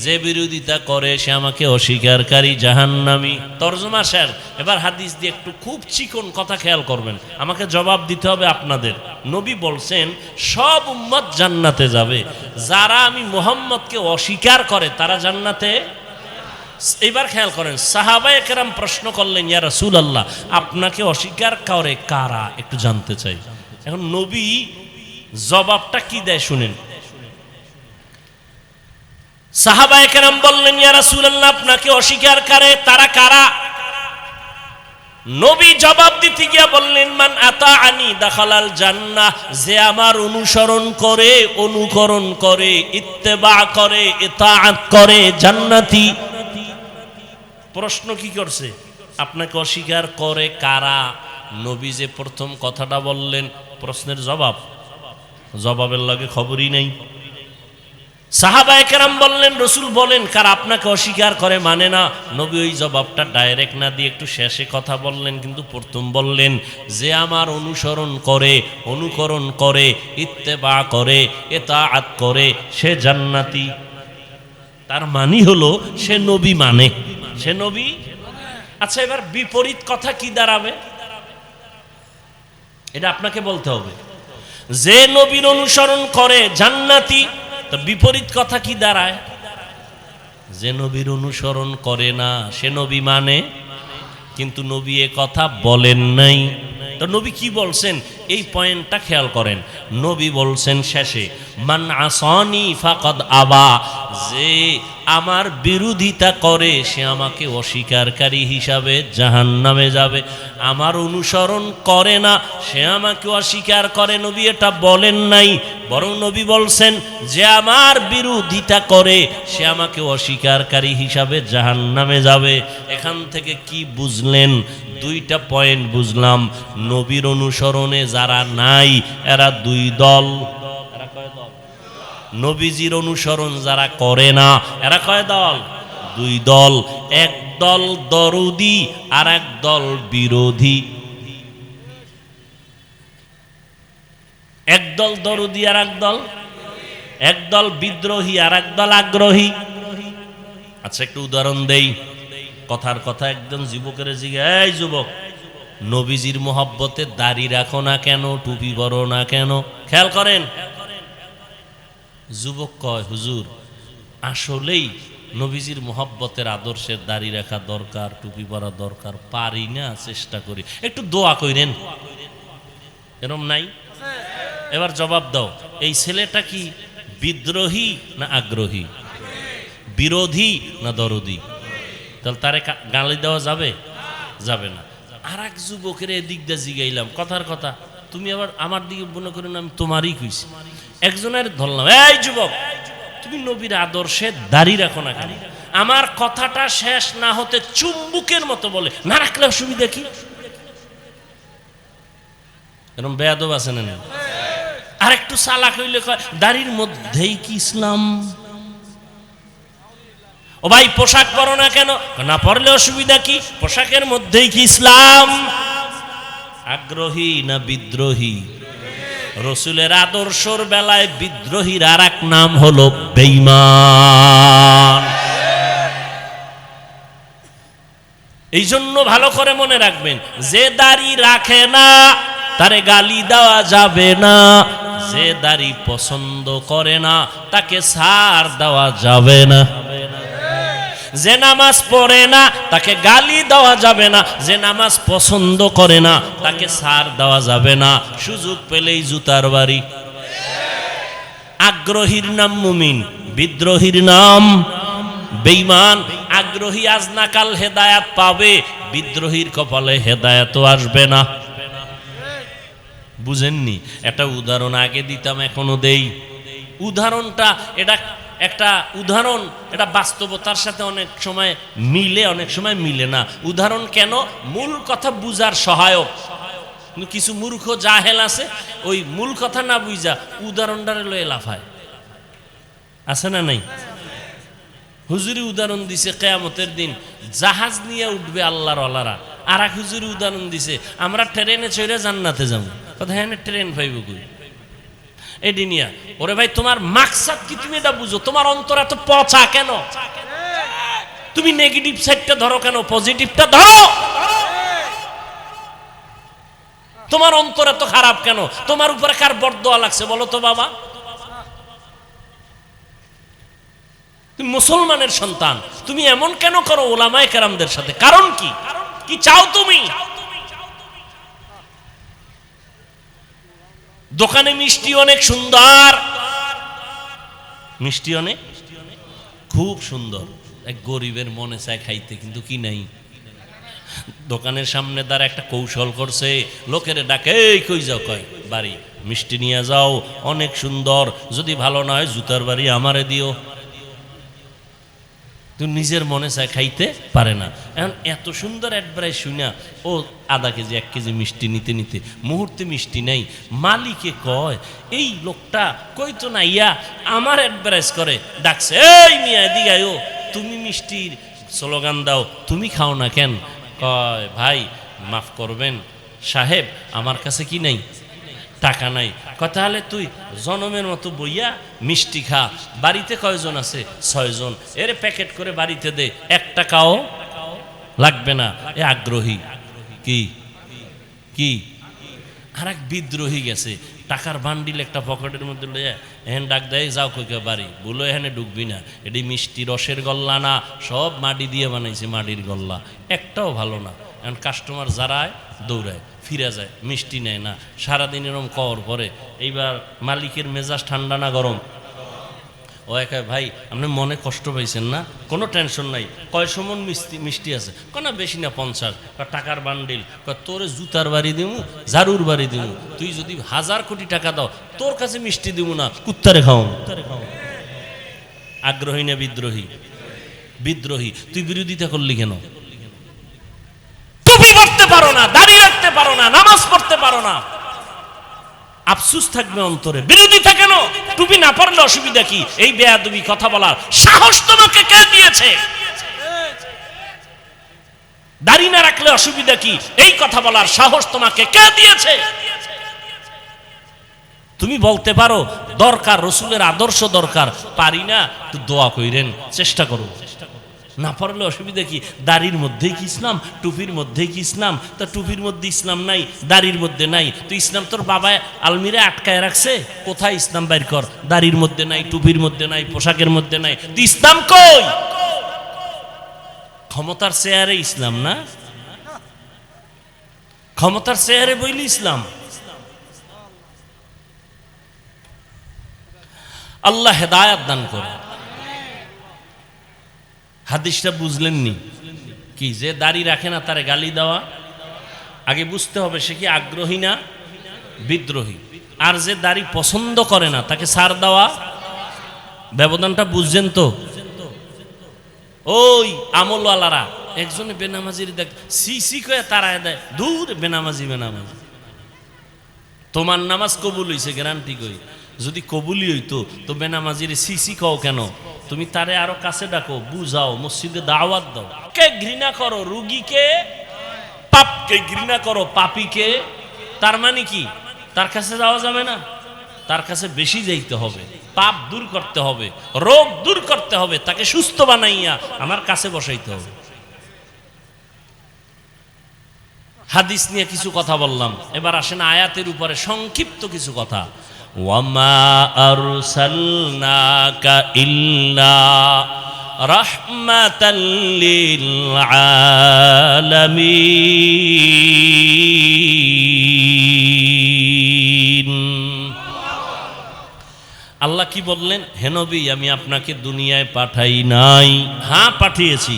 যে বিরোধিতা করে সে আমাকে অস্বীকারী, জাহান্নামী। তরজমা শেষ। এবার হাদিস দিয়ে একটু খুব চিকন কথা খেয়াল করবেন, আমাকে জবাব দিতে হবে আপনাদের। নবী বলছেন সব উম্মত জান্নাতে যাবে, যারা আমি মুহাম্মদকে অস্বীকার করে তারা জান্নাতে। এবার খেয়াল করেন, সাহাবায়ে কেরাম প্রশ্ন করলেন, ইয়া রাসূলুল্লাহ আপনাকে অস্বীকার করে কারা, একটু জানতে চাই। এখন নবী জবাবটা কি দেয় শুনেন। সাহাবায়ে কেরাম বললেন, ইয়া রাসূলুল্লাহ আপনাকে অস্বীকার করে তারা কারা? নবী জবাব দিতে গিয়া বললেন, মান আতাআনি দাখালাল জান্নাহ। যে আমার অনুসরণ করে, অনুকরণ করে, ইত্তেবা করে, ইতাআত করে, জান্নাতি। প্রশ্ন কি করছে? আপনাকে অস্বীকার করে কারা? নবী যে প্রথম কথাটা বললেন, প্রশ্নের জবাব, জবাবের লগে খবরই নেই। সাহাবায়ে কেরাম বললেন, রাসূল বলেন কারা আপনাকে অস্বীকার করে, মানে না। নবী ওই জবাবটা ডাইরেক্ট না দিয়ে একটু শেষে কথা বললেন, কিন্তু প্রথম বললেন যে আমার অনুসরণ করে, অনুকরণ করে, ইত্তেবা করে, ইতাআত করে, সে জান্নাতি। তার মানে হলো সে নবী মানে, সে নবী। আচ্ছা, এবার বিপরীত কথা কি দাঁড়াবে? এটা আপনাকে বলতে হবে। যে নবীর অনুসরণ করে জান্নাতি, তো বিপরীত কথা কি দাঁড়ায়? যে নবীর অনুসরণ করে না সে নবী মানে, কিন্তু নবী এ কথা বলেন নাই। তো নবী কি বলছেন এই পয়েন্টটা খেয়াল করেন। নবী বলছেন শেষে, মান আসানি ফাকাদ আবা। যে আমার বিরোধিতা করে সে আমাকে অস্বীকারী হিসাবে জাহান্নামে যাবে। আমার অনুসরণ করে না সে আমাকে অস্বীকার করে। নবী এটা বলেন নাই, বরং নবী বলছেন যে আমার বিরোধিতা করে সে আমাকে অস্বীকারী হিসাবে জাহান্নামে যাবে। এখান থেকে কি বুঝলেন? দুইটা পয়েন্ট বুঝলাম। নবীর অনুসরণে যারা নাই এরা দুই দল। এরা কয় দল? নবীজির অনুসরণ যারা করে না এরা কয় দল? দুই দল। এক দল দরদি আর এক দল বিরোধী। একদল দরদি আর একদল বিদ্রোহী আর একদল আগ্রহী। আচ্ছা একটু উদাহরণ দেই, কথার কথা একজন যুবকের জিজ্ঞাসা, এই যুবক, নবীজির মোহাব্বতে দাড়ি রাখো না কেন, টুপি পরো না কেন? খেয়াল করেন, যুবক কয়, হুজুর আসলেই নবীজির মোহাব্বতের আদর্শের দাড়ি রাখা দরকার, টুপি পরা দরকার, পারি না, চেষ্টা করি, একটু দোয়া কইরেন। এরম নাই? এবার জবাব দাও, এই ছেলেটা কি বিদ্রোহী না আগ্রহী, বিরোধী না দরদি? তাহলে তারে গালি দেওয়া যাবে? যাবে না। আর এক যুবকের এদিক দিয়ে জিগাইলাম, কথার কথা, তুমি আবার আমার দিকে মনে করেন আমি তোমারই কইছি। একজনের ধরলাম, এই যুবক, তুমি নবীর আদর্শে দাড়ি রাখো না কেন? আমার কথাটা শেষ না হতে চুম্বুকের মতো বলে, না রাখলে অসুবিধা কি? এরকম বেয়াদব আছে না? আর একটু চালাক হইলে কয়, দাড়ির মধ্যেই কি ইসলাম? ও ভাই, পোশাক পরো না কেন? না পরলে অসুবিধা কি? পোশাকের মধ্যেই কি ইসলাম? আগ্রহী না বিদ্রোহী? রসুলের আদর্শর বেলায় বিদ্রোহীর আর এক নাম হলো বেঈমান। এই জন্য ভালো করে মনে রাখবেন, যে দাড়ি রাখে না তারে গালি দেওয়া যাবে না, যে দাড়ি পছন্দ করে না তাকে ছাড় দেওয়া যাবে না, যে নামাজ পড়ে না তাকে গালি দেওয়া যাবে না, যে নামাজ পছন্দ করে না তাকে ছাড় দেওয়া যাবে না, সুযোগ পেলেই জুতার বাড়ি। আগ্রহীর নাম মুমিন, বিদ্রোহীর নাম বেঈমান। আগ্রহী আজ না কাল হেদায়াত পাবে, বিদ্রোহীর কপালে হেদায়াতও আসবে না। বুঝেননি? একটা উদাহরণ আগে দিতাম, এখনো দেই। উদাহরণটা এটা একটা উদাহরণ, এটা বাস্তবতার সাথে অনেক সময় মিলে, অনেক সময় মিলে না। উদাহরণ কেন? মূল কথা বুঝার সহায়ক। কিছু মূর্খ জাহেল আছে, ওই মূল কথা না বুঝা উদাহরণটারে লয়ে লাফায়, আছে না নাই? হুজুরি উদাহরণ দিছে কিয়ামতের দিন জাহাজ নিয়ে উঠবে আল্লাহর ওয়ালারা। আর এক হুজুরি উদাহরণ দিছে আমরা ট্রেনে চড়ে জান্নাতে যাবো। কথা, হ্যাঁ ট্রেন পাইব কই? এডি নিয়া, ওরে ভাই তোমার মাকসাদ কি তুমি এটা বুঝো? তোমার অন্তর এত পচা কেন? তুমি নেগেটিভ সাইডটা ধরো কেন, পজিটিভটা ধরো? তোমার অন্তর এত খারাপ কেন? তোমার উপরে কার বরদোয়া লাগছে বলো তো বাবা? তুমি মুসলমানের সন্তান, তুমি এমন কেন করো ওলামায়ে কেরামদের সাথে? কারণ কি? কি চাও তুমি? দোকানে মিষ্টি অনেক সুন্দর, মিষ্টি অনেক খুব সুন্দর, এক গরিবের মনে চায় খাইতে, কিন্তু কি নাই। দোকানের সামনে দ্বারা একটা কৌশল করছে, লোকের ডাকে, এই কই যাও? কয় বাড়ি, মিষ্টি নিয়ে যাও, অনেক সুন্দর, যদি ভালো না হয় জুতার বাড়ি আমারে দিও। তুই নিজের মনে চায় খাইতে পারে না। এখন এত সুন্দর অ্যাডভাইস শুনা ও আধা কেজি 1 কেজি মিষ্টি নিতে নিতে মুহূর্তে মিষ্টি নাই। মালিকে কয়, এই লোকটা কইতো না ইয়া আমার অ্যাডভাইস করে, ডাকছে, এই মিয়া এদিকে আয়ো, তুমি মিষ্টির স্লোগান দাও, তুমি খাও না কেন? কয় ভাই মাফ করবেন সাহেব, আমার কাছে কি নাই, টাকা নাই। কথা হলে তুই জনমের মতো বইয়া মিষ্টি খা। বাড়িতে কয়জন আছে? 6 জন। এর প্যাকেট করে বাড়িতে দে, 1 টাকাও লাগবে না। এ আগ্রহী। কি কি আর এক বিদ্রোহী গেছে, টাকার বান্ডিল একটা পকেটের মধ্যে লইয়া এখানে ডাক দেয়, যাও কই বাড়ি, বলো এখানে ঢুকবি না, এটি মিষ্টি রসের গল্লা না, সব মাটি দিয়ে বানাইছে, মাটির গল্লা, একটাও ভালো না। এখন কাস্টমার যারায় দৌড়ায়, ফিরে যায়, মিষ্টি নেয় না। সারাদিন এরকম কর পরে। এইবার মালিকের মেজাজ ঠান্ডা না গরম? ও একা, ভাই আপনি মনে কষ্ট পাইছেন না? কোনো টেনশন নাই। কয় সমন মিষ্টি আছে? না বেশি না, 50। টাকার বান্ডিল। তোরে জুতার বাড়ি দিমু, ঝাড়ুর বাড়ি দিমু, তুই যদি 1000 কোটি টাকা দাও তোর কাছে মিষ্টি দিমু না, কুত্তারে খাও। আগ্রহী না বিদ্রোহী? বিদ্রোহী। তুই বিরোধিতা করলি কেন? টুপি পড়তে পারো না, দাড়ি রাখতে পারো না, নামাজ পড়তে পারো না, আফসোস থাকবে অন্তরে। বিরোধিতা কেন? টুপি না পড়লে অসুবিধা কি? এই বেয়াদবি কথা বলার সাহস তোমাকে কে দিয়েছে? দাড়ি না রাখলে অসুবিধা কি? এই কথা বলার সাহস তোমাকে কে দিয়েছে? তুমি বলতে পারো দরকার, রসুলের আদর্শ দরকার, পারি না, তো দোয়া কইরেন, চেষ্টা করো। না পারলে অসুবিধা কি? দাড়ির মধ্যেই কি ইসলাম? টুপির মধ্যেই কি ইসলাম? তা টুপির মধ্যে ইসলাম নাই, দাড়ির মধ্যে নাই, তো ইসলাম তোর বাবা আলমিরা আটকায় রাখছে, কোথায় ইসলাম বাইর কর? দাড়ির মধ্যে নাই, টুপির মধ্যে নাই, পোশাকের মধ্যে নাই, তো ইসলাম কই? ক্ষমতার চেয়ারে ইসলাম না, ক্ষমতার চেয়ারে বইলি ইসলাম। আল্লাহ হেদায়াত দান করে। হাদিসটা বুঝলেননি কি? যে দাড়ি রাখে না তারে গালি দেওয়া, আগে বুঝতে হবে সে কি আগ্রহী না বিদ্রোহী। আর যে দাড়ি পছন্দ করে না তাকে ছাড় দেওয়া। ব্যবধানটা বুঝছেন তো? ওই আমলওয়ালারা একজনে বেনামাজির দেখ সি সি করে তারায় দেয়, দূর বেনামাজি বেনামাজি। তোমার নামাজ কবুল হইছে গ্যারান্টি কই? যদি কবুলই হইতো তো বেনামাজির সিসি কও কেন? তুমি তারে আরো কাছে ডাকো, বুঝাও, মসজিদে দাওয়াত দাও। কে ঘৃণা করো রুগীকে, পাপকে ঘৃণা করো পাপীকে। তার মানে কি? তার কাছে যাওয়া যাবে না, তার কাছে বেশি যাইতে হবে, পাপ দূর করতে হবে, রোগ দূর করতে হবে, তাকে সুস্থ বানাইয়া আমার কাছে বসাইতে হবে। হাদিস নিয়ে কিছু কথা বললাম, এবার আসেন আয়াতের উপরে সংক্ষিপ্ত কিছু কথা। ওয়ামা আরসালনাকা ইল্লা রাহমাতাল লিল আলামিন। আল্লাহ কি বললেন? হে নবী, আমি আপনাকে দুনিয়ায় পাঠাই নাই, হ্যাঁ পাঠিয়েছি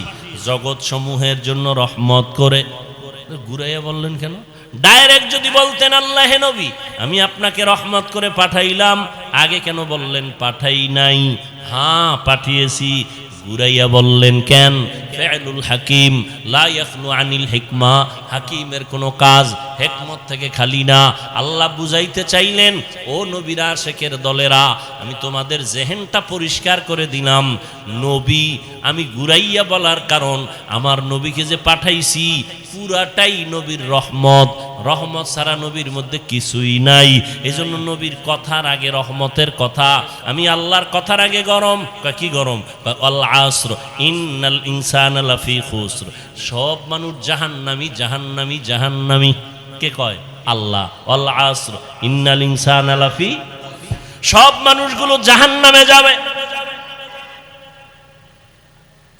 জগৎ সমূহের জন্য রহমত করে। ঘুরাইয়া বললেন কেন? ডাইরেক্ট যদি বলতেন আল্লাহ হে নবী আমি আপনাকে রহমত করে পাঠাইলাম, আগে কেন বললেন পাঠাই নাই? হ্যাঁ পাঠিয়েছি। ঘুরাইয়া বললেন কেন? ফিআলুল হাকিম লা ইয়াখলু আনিল হিকমা, হাকিমের কোনো কাজ হিকমত থেকে খালি না। আল্লাহ বুঝাইতে চাইলেন, ও নবীরা শেখের দলেরা, আমি তোমাদের জেহেনটা পরিষ্কার করে দিলাম। নবী আমি ঘুরাইয়া বলার কারণ, আমার নবীকে যে পাঠাইছি পুরাটাই নবীর রহমত, রহমত ছাড়া নবীর মধ্যে কিছুই নাই। এজন্য নবীর কথার আগে রহমতের কথা, আমি আল্লাহর কথার আগে গরম। কি গরম? আল আসর ইন্নাল ইনসানা লাফি খুসর, সব মানুষ জাহান্নামী জাহান্নামী জাহান্নামী। কে কয়? আল্লাহ। আল আসর ইন্নাল ইনসানা লাফি, সব মানুষগুলো জাহান্নামে যাবে।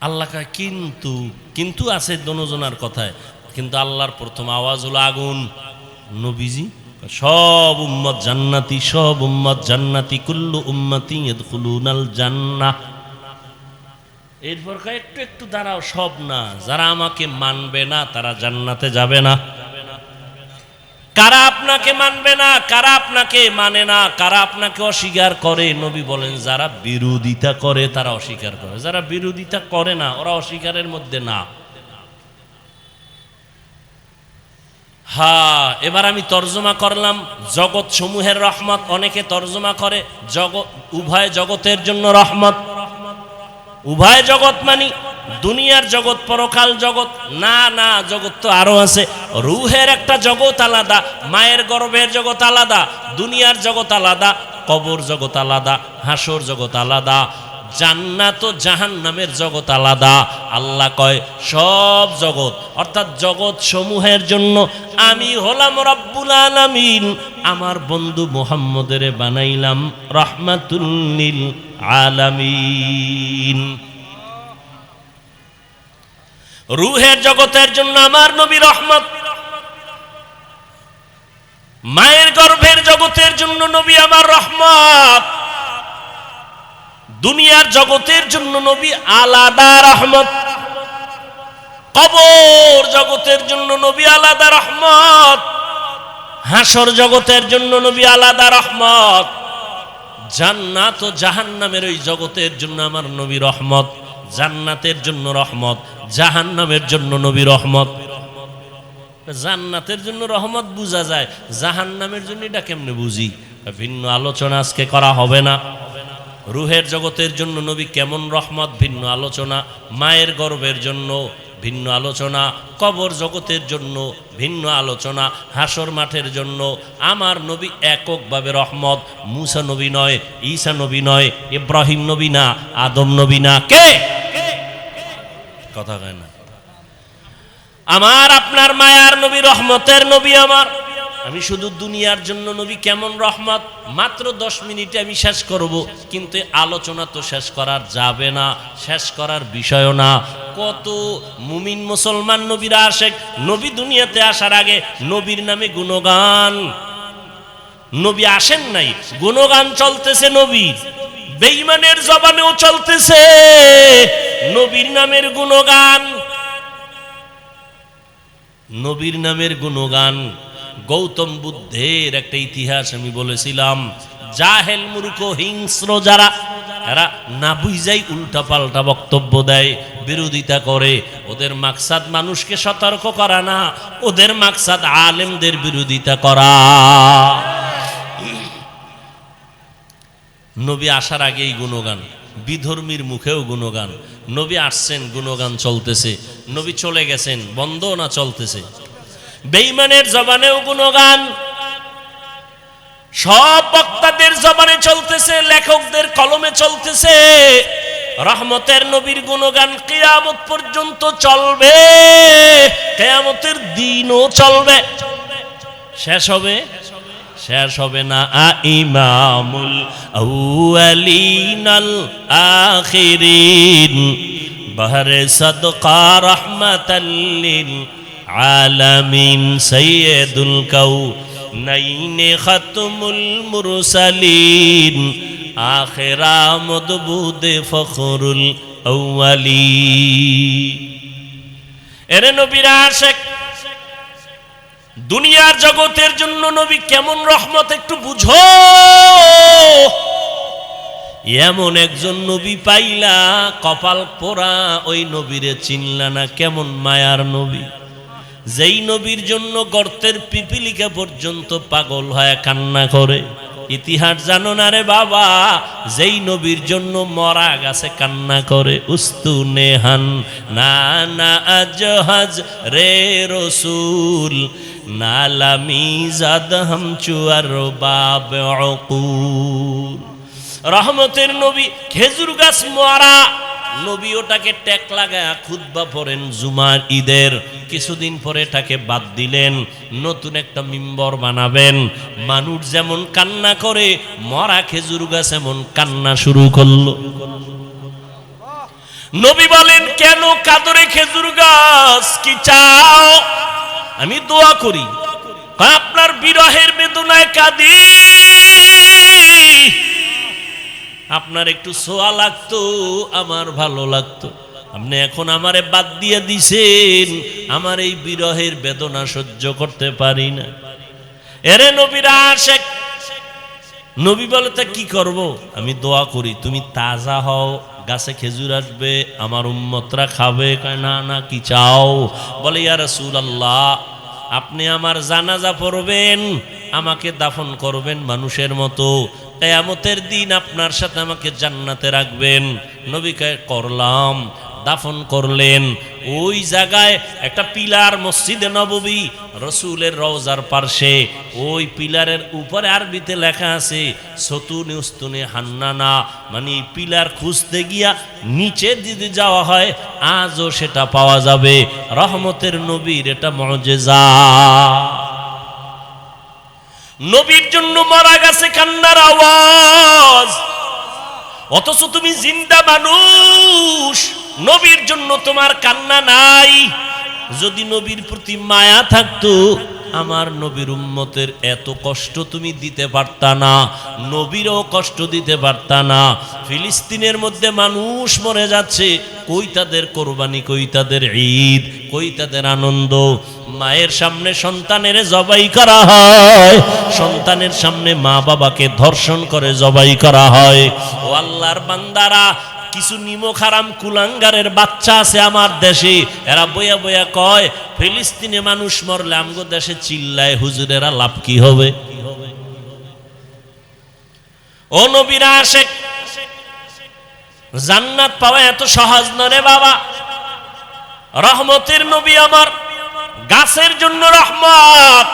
আল্লাহ কয় কিন্তু, কিন্তু আছে দোনোজনার কথায়, কিন্তু আল্লাহর প্রথম আওয়াজ হলো আগুন। নবীজি সব উম্মত জান্নাতি, সব উম্মত জান্নাতি, কুল্লু উম্মতি ইয়াদখুলুনাল জান্নাহ। এরপর একটু একটু দাঁড়াও, সব না, যারা আমাকে মানবে না তারা জান্নাতে যাবে না। কারা আপনাকে মানবে না, কারা আপনাকে মানে না, কারা আপনাকে অস্বীকার করে? নবী বলেন যারা বিরোধিতা করে তারা অস্বীকার করে, যারা বিরোধিতা করে না ওরা অস্বীকারের মধ্যে না। হ্যাঁ, এবার আমি তর্জমা করলাম জগৎ সমূহের রহমত। অনেকে তর্জমা করে জগৎ, উভয় জগতের জন্য রহমত। উভয় জগৎ মানি দুনিয়ার জগৎ, পরকাল জগৎ না। না, জগৎ তো আরো আছে। রুহের একটা জগৎ আলাদা, মায়ের গর্ভের জগৎ আলাদা, দুনিয়ার জগৎ আলাদা, কবর জগৎ আলাদা, হাসর জগৎ আলাদা, জান্নাত ও জাহান্নামের জগৎ আলাদা। আল্লাহ কয় সব জগৎ অর্থাৎ জগৎ সমূহের জন্য আমি হলাম রব্বুল আলামিন, আমার বন্ধু মুহাম্মদের বানাইলাম রাহমাতুল লিল আলামিন। রুহের জগতের জন্য আমার নবী রহমত, মায়ের গর্ভের জগতের জন্য নবী আমার রহমত, দুনিয়ার জগতের জন্য নবী আলাদা রহমত, কবর জগতের জন্য নবী আলাদা রহমত, হাসর জগতের জন্য নবী আলাদা রহমত, জান্নাত ও জাহান্নামের ওই জগতের জন্য আমার নবী রহমত। জান্নাতের জন্য রহমত, জাহান্নামের জন্য নবী রহমত। জান্নাতের জন্য রহমত বুঝা যায়, জাহান্নামের জন্য এটা কেমনে বুঝি? ভিন্ন আলোচনা আজকে করা হবে না। রুহের জগতের জন্য নবী কেমন রহমত ভিন্ন আলোচনা, মায়ের গর্ভের জন্য ভিন্ন আলোচনা, কবর জগতের জন্য ভিন্ন আলোচনা, হাসর মাঠের জন্য। আমার নবী এককভাবে রহমত। মুসা নবী নয়, ঈসা নবী নয়, ইব্রাহিম নবী না, আদম নবী না। কে? কথা কয় না। আমার আপনার মায়ার নবী, রহমতের নবী আমার। আমি শুধু দুনিয়ার জন্য নবী কেমন রহমত মাত্র 10 মিনিটে আমি শেষ করব, কিন্তু আলোচনা তো শেষ করার যাবে না, শেষ করার বিষয়ও না। কত মুমিন মুসলমান নবীরা আশেক, নবী দুনিয়াতে আসার আগে নবীর নামে গুণগান। নবী আসেন নাই, গুণগান চলতেছে নবীর, বেঈমানের জবানেও চলতেছে নবীর নামের গুণগান, নবীর নামের গুণগান। গৌতম বুদ্ধের একটা ইতিহাস আমি বলেছিলাম, জাহেল মূর্খ হিংস্র যারা, এরা না বুঝাই উল্টা পাল্টা বক্তব্য দেয়, বিরোধিতা করে। ওদের মাকসাদ মানুষকে সতর্ক করা না, ওদের মাকসাদ আলেমদের বিরোধিতা করা। নবী আসার আগেই গুণগান, বিধর্মীর মুখেও গুণগান। নবী আসছেন, গুণগান চলতেছে। নবী চলে গেছেন, বন্ধ না চলতেছে। বেঈমানের জবানেও গুণগান, সব বক্তাদের জবানে চলতেছে, লেখকদের কলমে চলতেছে। রহমতের নবীর গুণগান কিয়ামত পর্যন্ত চলবে, কিয়ামতের দিনও চলবে। শেষ হবে? শেষ হবে না। ইমামুল আউয়ালিন আল আখিরিন বাহরে সাদকা রাহমাতাল লিল আলামিন সাইয়্যিদুল কাউনাইন খাতমুল মুরসালিন আখিরা মদবুদ ফখরুল আউয়ালিন। এরে নবীর আশিক, দুনিয়ার জগতের জন্য নবী কেমন রহমত একটু বুঝো। এমন একজন নবী পাইলা, কপাল পোড়া, ওই নবীরে চিনলা না। কেমন মায়ার নবী, যেই নবীর জন্য গর্তের পিপিলিকা পর্যন্ত পাগল হয়, কান্না করে। ইতিহাস জানো না রে বাবা, যেই নবীর জন্য মরা গাছে কান্না করে। উস্তুনেহান না না আজহাজ রে রসুল নালামি জাদ হাম চুয়ার বাব উকুল। রহমতের নবী, খেজুর গাছ মরা, নবী ওটাকে টেক লাগায় খুতবা পড়েন জুমার ঈদের। কিছুদিন পরে এটাকে বাদ দিলেন, নতুন একটা মিম্বর বানাবেন। মানুষ যেমন কান্না করে, মরা খেজুর গাছ এমন কান্না শুরু করলো। নবী বলেন, কেন কাদরে খেজুর গাছ, কি চাও? আমি দোয়া করি। আপনার বিরহের বেদনায় কাঁদি, আপনার একটু ছোঁয়া লাগতো, আমার ভালো লাগতো। আপনি এখন আমারে বাদ দিয়ে দিছেন, আমার এই বিরহের বেদনা সহ্য করতে পারি না। এরে নবীর আশিক, নবী বলে, তা কি করব? আমি দোয়া করি তুমি তাজা হও, গাছে খেজুর আসবে, আমার উম্মতরা খাবে। না না, কি চাও? বলে, ইয়া রাসূলুল্লাহ, আপনি আমার জানাজা পড়বেন, আমাকে দাফন করবেন মানুষের মতো, কিয়ামতের দিন আপনার সাথে আমাকে জান্নাতে রাখবেন। নবীকে করলাম, দাফন করলেন। ওই জায়গায় একটা পিলার, মসজিদে নববী, রসুলের রওজার পার্শ্বে, ওই পিলারের উপরে আরবিতে লেখা আছে সতুনে উস্তুনে হান্নানা, মানে পিলার খুঁজতে গিয়া নিচে যদি যাওয়া হয় আজও সেটা পাওয়া যাবে। রহমতের নবীর এটা মুজিজা। নবীর জন্য মারা গেছে কান্নার আওয়াজ, অথচ তুমি জিন্দা মানুষ, নবীর জন্য তোমার কান্না নাই। যদি নবীর প্রতি মায়া থাকতো, আমার নবীর উম্মতের এত কষ্ট তুমি দিতে পারতা না, নবীরও কষ্ট দিতে পারতা না। ফিলিস্তিনের মধ্যে মানুষ মরে যাচ্ছে, কই তাদের কোরবানি, কই তাদের ঈদ, কই তাদের আনন্দ? মায়ের সামনে সন্তানের জবাই করা হয়, সন্তানের সামনে মা বাবাকে ধর্ষণ করে জবাই করা হয়। ও আল্লাহর বান্দারা, কিছু নিমক হারাম কুলাঙ্গারের বাচ্চা আছে আমার দেশে, এরা বইয়া বইয়া কয় ফিলিস্তিনে মানুষ মরলে আমগো দেশে চিল্লায়, হুজুরেরা লাভ কি হবে? ও নবীর আশিক, জান্নাত পাওয়া এত সহজ না রে বাবা। রহমতের নবী আমার, গাছের জন্য রহমত।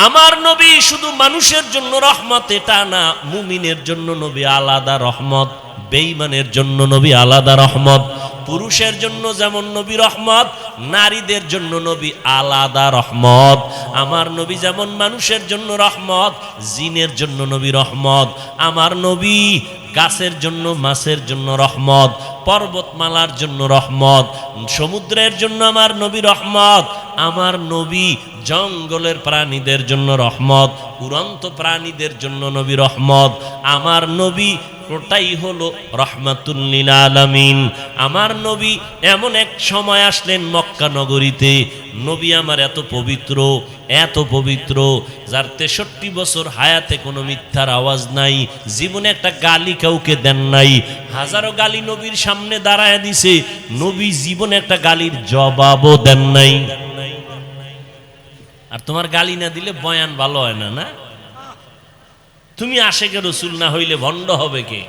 আমার নবী শুধু মানুষের জন্য রহমত এটা না, মুমিনের জন্য নবী আলাদা রহমত, বেঈমানের জন্য নবী আলাদা রহমত। পুরুষের জন্য যেমন নবী রহমত, নারীদের জন্য নবী আলাদা রহমত। আমার নবী যেমন মানুষের জন্য রহমত, জিনের জন্য নবী রহমত। আমার নবী গাছের জন্য, মাছের জন্য রহমত, পর্বতমালার জন্য রহমত, সমুদ্রের জন্য আমার নবী রহমত। আমার নবী জঙ্গলের প্রাণীদের জন্য রহমত, উড়ন্ত প্রাণীদের জন্য নবী রহমত। আমার নবী ওটাই হলো রহমাতুল লিল আলামিন। আমার নবী এমন এক সময় আসলেন মক্কা নগরীতে, নবী আমার এত পবিত্র, এত পবিত্র, যার 63 বছর হায়াতে কোনো মিথ্যার আওয়াজ নাই, জীবনে একটা গালি কাউকে দেন নাই। হাজারো গালি নবীর সামনে দাঁড়ায় দিছে, নবী জীবনে একটা গালির জবাবও দেন নাই। আর তোমার গালি না দিলে বয়ান ভালো হয় না, না? তুমি আশেকে রসুল না হইলে ভণ্ড হবে কে?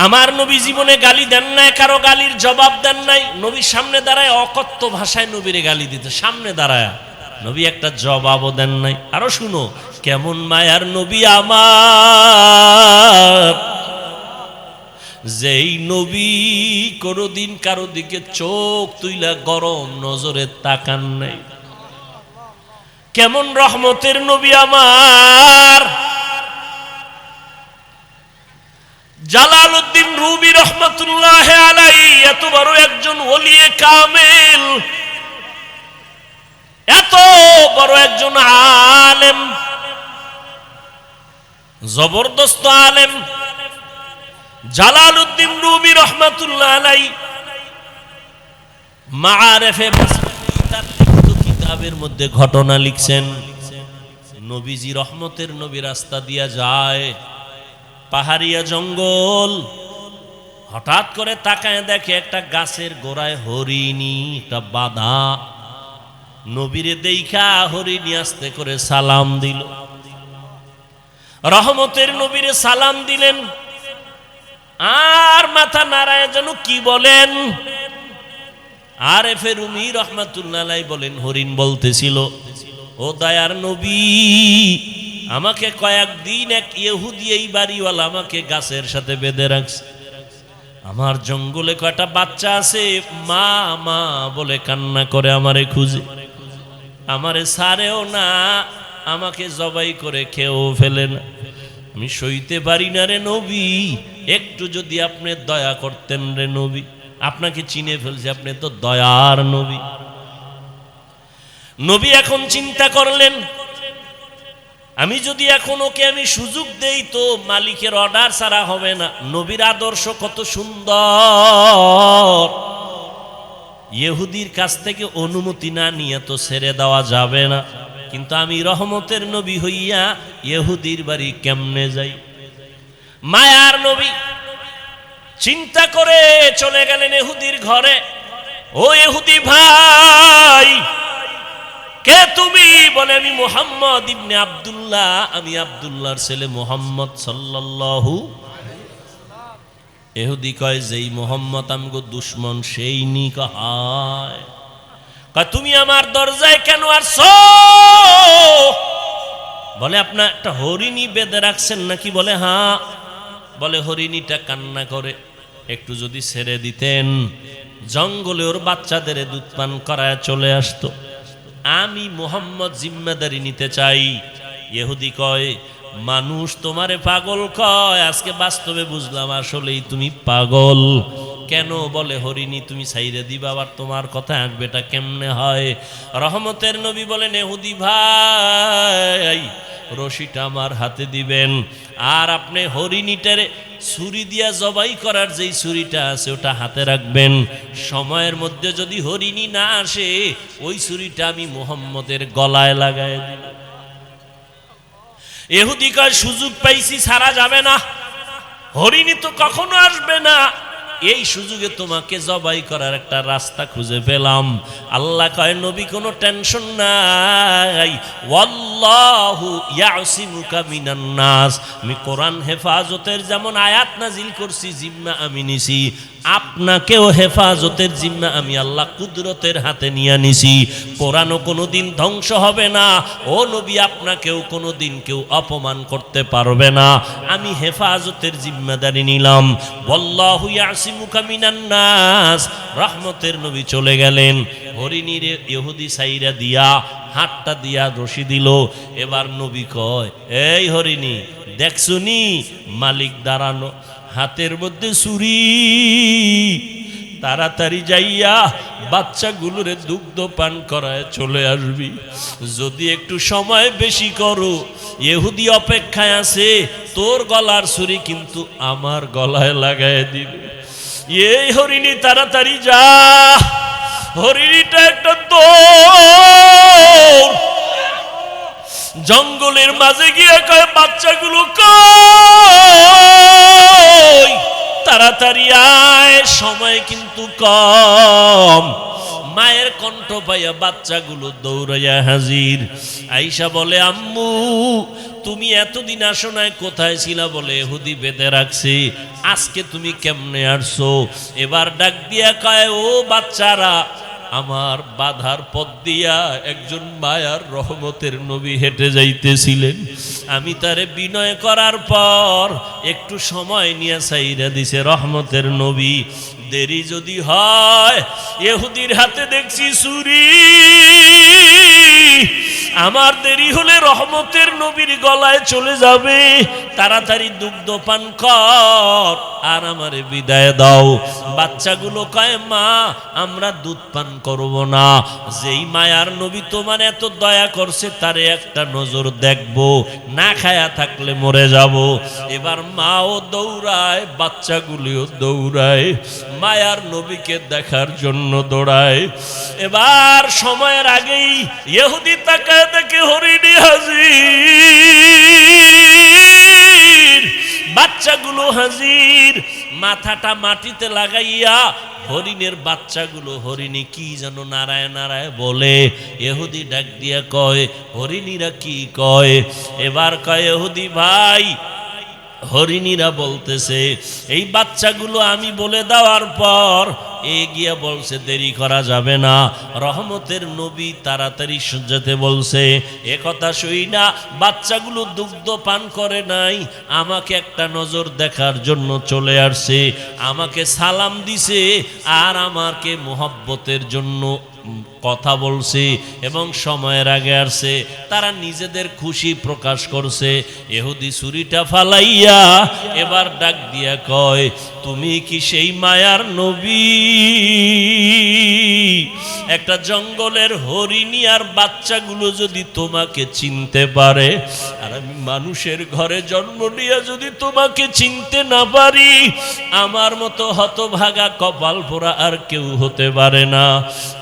আমার নবী জীবনে গালি দেন নাই, কারো গালির জবাব দেন নাই। নবীর সামনে দাঁড়ায় অকথ্য ভাষায় নবীরে গালি দিতে, সামনে দাঁড়ায় নবী একটা জবাবও দেন নাই। আরো শুনো, কেমন মায়ার নবী আমার, যেই নবী কোনদিন কারো দিকে চোখ তুইলা গরম নজরে তাকান নাই। কেমন রহমতের নবী আমার। জালালউদ্দিন রুমি রহমাতুল্লাহ আলাইহি এত বড় একজন ওলিয়ে কামেল, এত বড় একজন আলেম, জবরদস্ত আলেম জালালউদ্দিন রুমি রহমাতুল্লাহ আলাইহি মাআরিফে তার লিখিত কিতাবের মধ্যে ঘটনা লিখছেন। নবীজি রহমতের নবী রাস্তা দিয়া যায়, পাহাড়িয়া জঙ্গল, হঠাৎ করে তাকায় দেখে একটা গাছের গোড়ায় হরিণী একটা বাঁধা। নবীরে দেইখা হরিণী আস্তে করে সালাম দিল। রহমতের নবীরে সালাম দিলেন, আর মাথা নাড়ায় যেন কি বলেন। আরেফে রুমি রহমাতুল্লাহ আলাইহি বলেন, হরিণ বলতেছিল, ও দয়ার নবী, আমাকে কয়েকদিন এক ইহুদি এই বাড়িওয়ালা আমাকে গাছের সাথে বেঁধে রাখছে। আমার জঙ্গলে কয়টা বাচ্চা আছে, মা মা বলে কান্না করে আমারে খুঁজে, আমারে ছাড়েও না, আমাকে জবাই করে খেয়েও ফেলে না। আমি সইতে পারি না রে নবী, একটু যদি আপনি দয়া করতেন রে নবী। আপনাকে চিনে ফেলছে, আপনি তো দয়ার নবী। নবী এখন চিন্তা করলেন, আমি যদি এখন ওকে আমি সুযোগ দেই তো মালিকের অর্ডার ছাড়া হবে না। নবীর আদর্শ কত সুন্দর, ইহুদির কাছ থেকে অনুমতি না নিয়ে তো ছেড়ে দেওয়া যাবে না। কিন্তু আমি রহমতের নবী হইয়া ইহুদির বাড়ি কেমনে যাই? মায়ার নবী চিন্তা করে চলে গেলেন ইহুদির ঘরে। ও ইহুদি ভাই, কে তুমি? বলে, আমি মুহাম্মদ ইবনে আব্দুল্লাহ, আমি আব্দুল্লাহর ছেলে মুহাম্মদ সাল্লাল্লাহু। ইহুদি কয়, যেই মুহাম্মদ আমগো দুশমন সেই নি কয়। কয়, তুমি আমার দরজায় কেন আসছো? বলে, আপনার একটা হরিণী বেঁধে রাখছেন নাকি? বলে, হ্যাঁ। বলে, হরিণীটা কান্না করে, একটু যদি ছেড়ে দিতেন জঙ্গলে ওর বাচ্চাদের দুধ পান করায় চলে আসতো। আমি মুহাম্মদ জিম্মেদারি নিতে চাই। ইহুদি কয়, মানুষ তোমারে পাগল কয়, আজকে বাস্তবে বুঝলাম আসলেই তুমি পাগল। কেন? বলে, হরিণী তুমি ছাইরে দিবা, আবার তোমার কথা আসবেটা কেমনে হয়? রহমতের নবী বলেন, ইহুদি ভাই, রশিটা আমার হাতে দিবেন, আর আপনি হরিণীটারে ছুরি দিয়া জবাই করার যেই ছুরিটা আছে ওটা হাতে রাখবেন। সময়ের মধ্যে যদি হরিণী না আসে, ওই ছুরিটা আমি মুহাম্মদের গলায় লাগায় দিব। ইহুদি কয়, সুযোগ পাইছি, ছাড়া যাবে না, হরিণী তো কখনো আসবে না, এই সুযোগে তোমাকে জবাই করার একটা রাস্তা খুঁজে পেলাম। আল্লাহ কয়, নবী কোনো টেনশন নাই, ওয়াল্লাহু ইয়াসিমুকা মিনান নাস। আমি কোরআন হেফাজতের যেমন আয়াত নাজিল করছি, জিম্মা আমি নিছি, আপনাকেও হেফাজতের জিম্মা আমি আল্লাহ কুদরতের হাতে নিয়ে নিছি। কোরআনও কোনোদিন ধ্বংস হবে না, ও নবী আপনাকেও কোনোদিন কেউ অপমান করতে পারবে না। আমি হেফাজতের জিম্মাদারি নিলাম। ওয়াল্লাহু ইয়াসিমুকা মিনান নাস। রহমতের নবী চলে গেলেন। হরিণীর ইহুদি সাইরা দিয়া হাতটা দিয়া রশি দিল। এবার নবী কয়, এই হরিণী দেখছুনি মালিক দাঁড়ানো, হাতের মধ্যে ছুরি, তাড়াতাড়ি যাইয়া বাচ্চাগুলোরে দুগ্ধ পান করায় চলে আসবি। যদি একটু সময় বেশি করো, ইহুদি অপেক্ষায় আছে, তোর গলার ছুরি কিন্তু আমার গলায় লাগায় দিবে। এই হরিণী তাড়াতাড়ি যা। হরিণীটা একটা দৌড়, জঙ্গলের মাঝে গিয়ে কয় বাচ্চাগুলো কই, তাড়াতাড়ি আয়, সময় কিন্তু কম। মায়ের কণ্ঠ পাইয়া বাচ্চাগুলো দৌড়াইয়া হাজির। আইসা বলে, আম্মু তুমি এতদিন আসো নাই, কোথায় ছিলা? বলে ইহুদি বেঁধে রাখছে, আজকে তুমি কেমনে আসছো? এবার ডাক দিয়া কয়, ও বাচ্চারা, আমার বাধার পথ দিয়া একজন মায়ার রহমতের নবী হেঁটে যাইতেছিলেন। আমি তারে বিনয় করার পর একটু সময় নিয়ে সাইরা দিছে রহমতের নবী। দেরি যদি হয়, ইহুদির হাতে দেখছি ছুরি, আমার দেরি হলে রহমতের নবীর গলায় চলে যাবে। তাড়াতাড়ি দুগ্ধ পান কর আর আমারে বিদায় দাও। বাচ্চাগুলো কয়, মা আমরা দুধ পান করব না। যেই মায়ার নবী তোমার এত দয়া করছে, তারে একটা নজর দেখব, না খায়া থাকলে মরে যাব। এবার মাও দৌড়ায়, বাচ্চাগুলিও দৌড়ায়, মায়ার নবীকে দেখার জন্য দৌড়ায়। এবার সময়ের আগেই ইহুদি তাকায় দেখে হরিণী হাজির, বাচ্চাগুলো হাজির। মাথাটা মাটিতে লাগাইয়া হরিণের বাচ্চাগুলো, হরিণী কি যেন নারায় নারায় বলে। ইহুদি ডাক দিয়া কয়, হরিণীরা কি কয়? এবার কয়, ইহুদি ভাই, হরিণীরা বলতেছে এই বাচ্চাগুলো আমি বলে দেওয়ার পর এগিয়ে বলছে দেরি করা যাবে না। রহমতের নবী তাড়াতাড়ি যেতে বলছে। এ কথা শুই না, বাচ্চাগুলো দুগ্ধ পান করে নাই, আমাকে একটা নজর দেখার জন্য চলে আসছে, আমাকে সালাম দিছে আর আমাকে মোহব্বতের জন্য কথা বলছে এবং সময়ের আগে আসছে। তারা নিজেদের খুশি প্রকাশ করছে। ইহুদি ছুরিটা ফালাইয়া এবার ডাক দিয়া কয়, তুমি কি সেই মায়ার নবী? একটা জঙ্গলের হরিণী আর বাচ্চাগুলো যদি তোমাকে চিনতে পারে, আর আমি মানুষের ঘরে জন্ম নিয়ে যদি তোমাকে চিনতে না পারি, আমার মতো হতভাগা কপাল পোড়া আর কেউ হতে পারে না।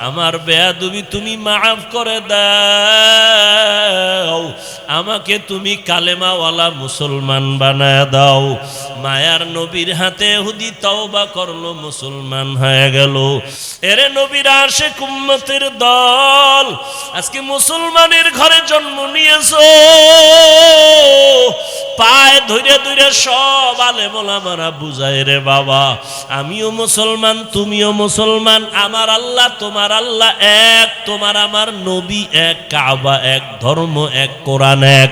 আমার বেয়াদবি তুমি মাফ করে দাও, আমাকে তুমি কালেমাওয়ালা মুসলমান বানায় দাও। মায়ার নবীর হাতে ইহুদি তওবা করলো, মুসলমান হয়ে গেল। এরে নবীর আশিক উম্মতের দল, আজকে মুসলমানের ঘরে জন্ম নিয়েছো, পায়ে ধরে ধরে সব আলেম ওলামারা বুঝায়, রে বাবা আমিও মুসলমান, তুমিও মুসলমান, আমার আল্লাহ তোমার আল্লাহ এক, তোমার আমার নবী এক, কাবা এক, ধর্ম এক, কোরআন এক।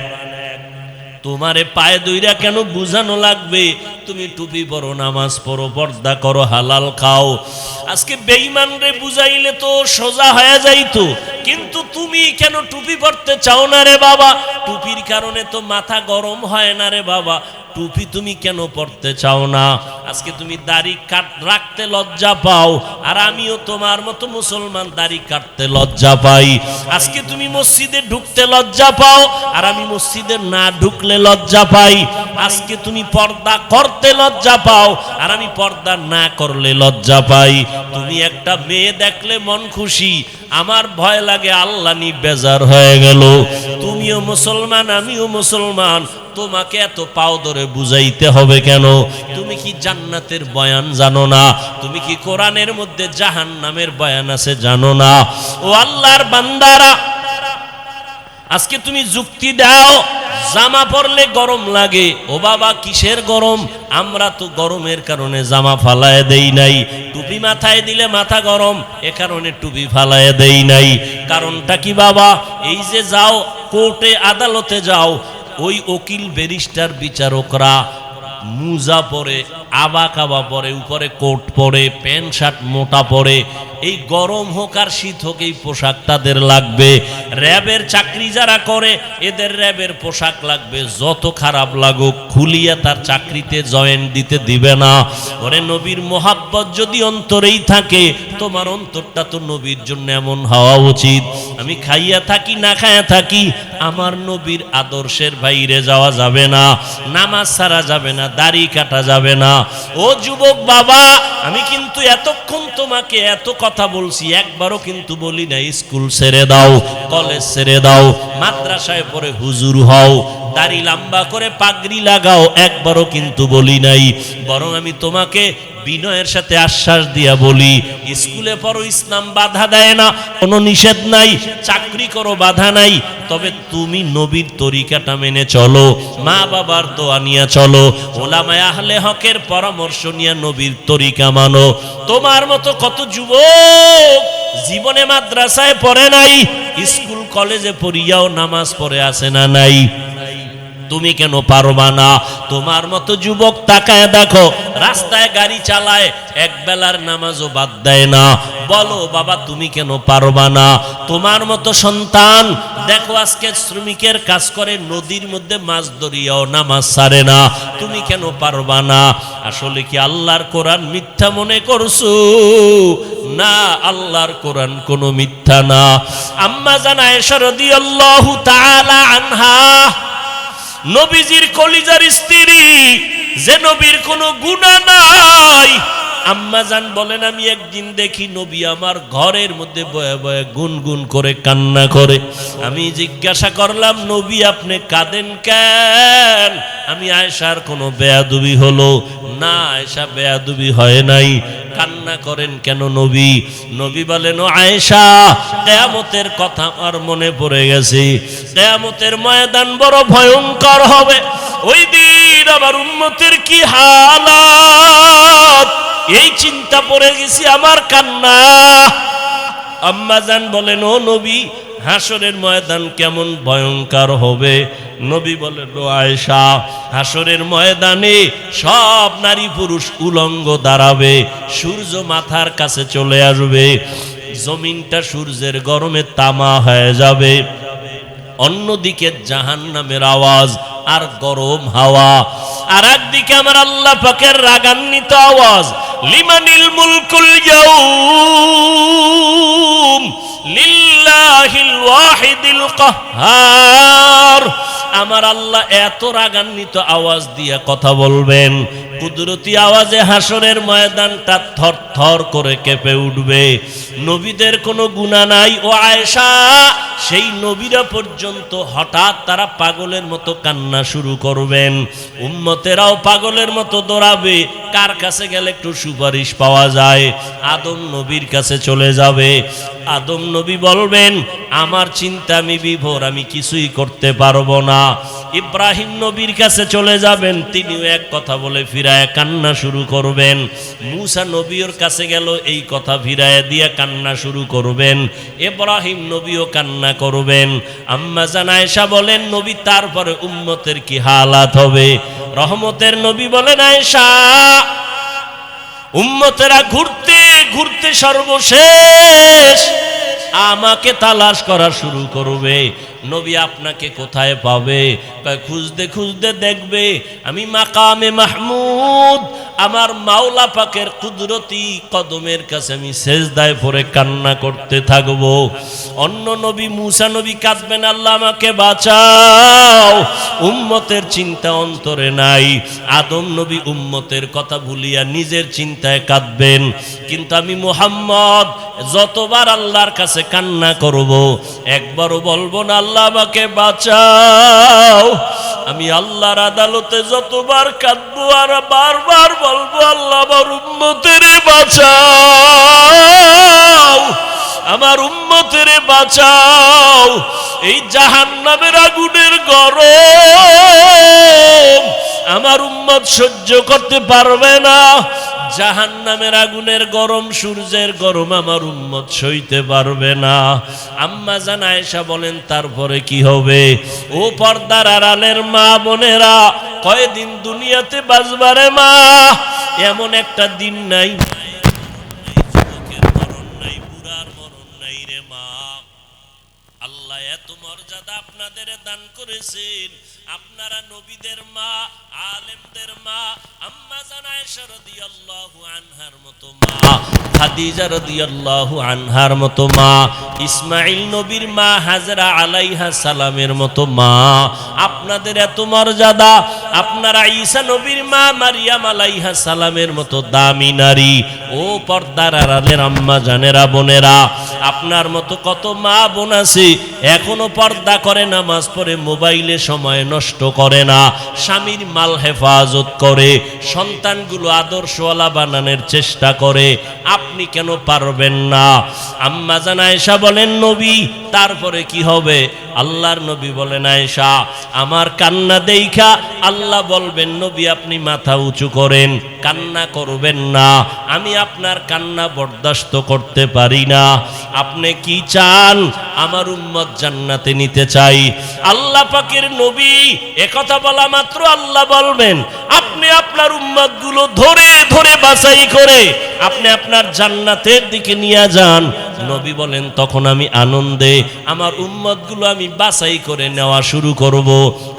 তোমারে পায়ে দইরা কেন বুঝানো লাগবে? তুমি টুপি পরো, নামাজ পড়ো, পর্দা করো, হালাল খাও। আজকে বেঈমান রে বুঝাইলে তো সোজা হয়ে যাইতো, কিন্তু তুমি কেন টুপি পরতে চাও না রে বাবা? টুপির কারণে তো মাথা গরম হয় না রে বাবা, টুপি তুমি কেন পড়তে চাও না? আজকে তুমি দাড়ি রাখতে লজ্জা পাও, আর আমিও তোমার মতো মুসলমান দাড়ি কাটতে লজ্জা পাই। আজকে তুমি মসজিদে ঢুকতে লজ্জা পাও, আর আমি মসজিদে না ঢুকলে লজ্জা পাই। আজকে তুমি পর্দা করতে লজ্জা পাও, আর আমি পর্দা না করলে লজ্জা পাই। তুমি একটা মেয়ে দেখলে মন খুশি, আমার ভয় লাগে আল্লাহ নি বেজার হয়ে গেল। তুমিও মুসলমান, আমিও মুসলমান, তোমাকে এত পাও ধরে বুঝাইতে হবে কেন? তুমি কি জান্নাতের বয়ান জানো না? তুমি কি কোরআনের মধ্যে জাহান্নামের বয়ান আছে জানো না? ও আল্লাহর বান্দারা, আজকে তুমি যুক্তি দাও, জামা পরলে গরম লাগে। ও বাবা কিসের গরম? আমরা তো গরমের কারণে জামা ফালায় দেই নাই। টুপি মাথায় দিলে মাথা গরম, এ কারণে টুপি ফালায় দেই নাই। কারণটা কি বাবা? এই যে যাও কোর্টে আদালতে যাও, ওই উকিল ব্যারিস্টার বিচারকরা মুজা পরে, আবা কাবা পরে, উপরে কোট পরে, প্যান্ট শার্ট মোটা পরে। এই গরম হোক আর শীত হোক এই পোশাক তাদের লাগবে। র্যাবের চাকরি যারা করে এদের র্যাবের পোশাক লাগবে, যত খারাপ লাগুক খুলিয়া তার চাকরিতে জয়েন দিতে দিবে না। ওরে নবীর মোহাব্বত যদি অন্তরেই থাকে, তোমার অন্তরটা তো নবীর জন্য এমন হওয়া উচিত। আমি খাইয়া থাকি না খাইয়া থাকি, আমার নবীর আদর্শের বাইরে যাওয়া যাবে না, নামাজ ছাড়া যাবে না, দাড়ি কাটা যাবে না। ও যুবক বাবা, আমি কিন্তু এতক্ষণ তোমাকে এত কথা বলছি, একবারও কিন্তু বলি না স্কুল ছেড়ে দাও, কলেজ ছেড়ে দাও, মাদ্রাসায় পড়ে হুজুর হও, দাড়ি লম্বা করে পাগড়ি লাগাও, একবারও কিন্তু বলি নাই। বরং আমি তোমাকে বিনয়ের সাথে আশ্বাস দিয়া বলি, স্কুলে পড়ো, ইসলাম বাধা দেয় না, কোনো নিষেধ নাই, চাকরি করো, বাধা নাই, তবে তুমি নবীর তরিকাটা মেনে চলো, মা বাবার দোয়া নিয়ে চলো, ওলামায়ে আহলে হকের পরামর্শ নিয়ে নবীর তরিকা মানো। তোমার মতো কত যুবক জীবনে মাদ্রাসায় পড়ে নাই, স্কুল কলেজে পড়িয়াও নামাজ পড়ে আসে না নাই? তুমি কেন পারবা না? তোমার মতো যুবক তাকায় দেখো, রাস্তায় গাড়ি চালায়, এক বেলার নামাজও বাদ দেয় না। বলো বাবা তুমি কেন পারবা না? তোমার মতো সন্তান দেখো আজকে শ্রমিকের কাজ করে, নদীর মধ্যে মাছ ধরিয়াও নামাজ ছাড়ে না, তুমি কেন পারবা না? আসলে কি আল্লাহর কোরআন মিথ্যা মনে করছো? না, আল্লাহর কোরআন কোনো মিথ্যা না। আম্মা জান আয়েশা রাদিয়াল্লাহু তাআলা আনহা, নবীজির কলিজার স্ত্রী, যে নবীর কোনো গুনাহ নাই, আম্মা জান বলেন আমি একদিন দেখি নবী আমার ঘরের মধ্যে বয়ে বয়ে গুনগুন করে কান্না করে। আমি জিজ্ঞাসা করলাম নবী আপনি কাঁদেন কেন? আমি আয়েশার কোনো বেয়াদবি হলো? না আয়েশা বেয়াদবি হয় নাই। কান্না করেন কেন নবী? নবী বলেন ও আয়েশা, কিয়ামতের কথা আমার মনে পড়ে গেছে, কিয়ামতের ময়দান বড় ভয়ঙ্কর হবে, ওই দিন আমার উম্মতের কি হালাত, এই চিন্তা পড়ে গেছি, আমার কান্না। আম্মা জান বলেন ও নবী হাসরের ময়দান কেমন ভয়ঙ্কর হবে? নবী বলেন ও আয়েশা, হাসরের ময়দানে সব নারী পুরুষ উলঙ্গ দাঁড়াবে, সূর্য মাথার কাছে চলে আসবে, জমিনটা সূর্যের গরমে তামা হয়ে যাবে, অন্যদিকে জাহান্নামের আওয়াজ আর গরম হাওয়া, আর একদিকে আমার আল্লাহ পাকের রাগান্বিত আওয়াজ, লিমানিল মুলকুল ইয়াউম লিল্লাহিল ওয়াহিদিল কাহ্হার। আমার আল্লাহ এত রাগান্বিত আওয়াজ দিয়ে কথা বলবেন, কুদরতি আওয়াজে হাসরের ময়দানটা থর থর করে কেঁপে উঠবে। নবীদের কোনো গুনাহ নাই ও আয়েশা, সেই নবীরা পর্যন্ত হঠাৎ তারা পাগলের মতো কান্না শুরু করবেন, উম্মতেরাও পাগলের মতো দৌড়াবে। কার কাছে গেলে একটু সুপারিশ পাওয়া যায়? আদম নবীর কাছে চলে যাবে। আদম নবী বলবেন আমার চিন্তা আমি বিভোর, আমি কিছুই করতে পারবো না। ইব্রাহিম নবীর কাছে চলে যাবেন, তিনিও এক কথা বলে ফিরায় কান্না শুরু করবেন। মূসা নবীর কাছে গেল, এই কথা ফিরায় দিয়ে কান্না শুরু করবেন। ইব্রাহিম নবীও কান্না করবেন। আম্মা জান আয়েশা বলেন নবী তারপরে উম্মতের কি হালাত হবে? রহমতের নবী বলেন আয়েশা, উম্মতেরা ঘুরতে ঘুরতে সর্বশেষ আমাকে তালাশ করা শুরু করবে। নবী আপনাকে কোথায় পাবে? খুঁজতে খুঁজতে দেখবে আমি মাকামে মাহমুদ, আমার মাওলা পাকের কুদরতি কদমের কাছে আমি সেজদায় পড়ে কান্না করতে থাকব। অন্য নবী মূসা নবী কাঁদবেন আল্লাহ আমাকে বাঁচাও, উম্মতের চিন্তা অন্তরে নাই। আদম নবী উম্মতের কথা ভুলিয়া নিজের চিন্তায় কাঁদবেন। কিন্তু আমি মুহাম্মদ যতবার আল্লাহর কাছে কান্না করব, একবারও বলবো না আল্লাহ আমাকে বাঁচাও। আমি আল্লাহর আদালতে যতবার কাঁদবো আর বারবার বলবো আল্লাহ আমার উম্মতের বাঁচাও। আমার উম্মতের বাঁচাও, এই জাহান্নামের আগুনের গরম আমার উম্মত সহ্য করতে পারবে না। জাহান্নামের আগুনের গরম, সূর্যের গরম আমার উম্মত সইতে পারবে না। আম্মা জান আয়েশা বলেন, তারপরে কি হবে? ও পর্দার আড়ালের মা বোনেরা, কয়দিন দুনিয়াতে বাঁচবারে মা? এমন একটা দিন নাই যুবকের মরণ নাই, বুড়ার মরণ নাই রে মা। আল্লাহ এত মর্যাদা আপনাদের দান করেছেন, আপনারা নবীদের মা, আলেমদের মা, আম্মা জান আয়েশা রাদিয়াল্লাহু আনহার মতো মা, খাদিজা রাদিয়াল্লাহু আনহার মতো মা, ইসমাঈল নবীর মা হাজরা আলাইহা সালামের মতো মা, আপনাদের এত মর্যাদা। আপনারা ঈসা নবীর মা মারিয়াম আলাইহা সালামের মতো দামি নারী। ও পর্দার আড়ালের আম্মা জানেরা, বোনেরা, আপনার মতো কত মা বোন আছে এখনো পর্দা করে, নামাজ পড়ে, মোবাইলে সময় নষ্ট করে না, স্বামীর মাল হেফাজত করে, সন্তানগুলো আদর্শওয়ালা বানানোর চেষ্টা করে। আপনি কেন পারবেন না? আম্মা জান আয়েশা বলেন, নবী তারপরে কি হবে? আল্লাহর নবী বলেন, আয়েশা আমার কান্না দেইখা আল্লাহ বলবেন, নবী আপনি মাথা উঁচু করেন, কান্না করবেন না, আমি আপনার কান্না বরদাস্ত করতে পারি না। আপনি কি চান? আমার উম্মত জান্নাতে নিতে চাই। আল্লাহ পাকের নবী একথা বলা মাত্র আল্লাহ বলবেন, আপনি আপনার উম্মত গুলো ধরে ধরে বাছাই করে আপনি আপনার জান্নাতের দিকে নিয়ে যান। নবী বলেন, তখন আমি আনন্দে আমার উম্মত গুলো আমি বাছাই করে নেওয়া শুরু করব,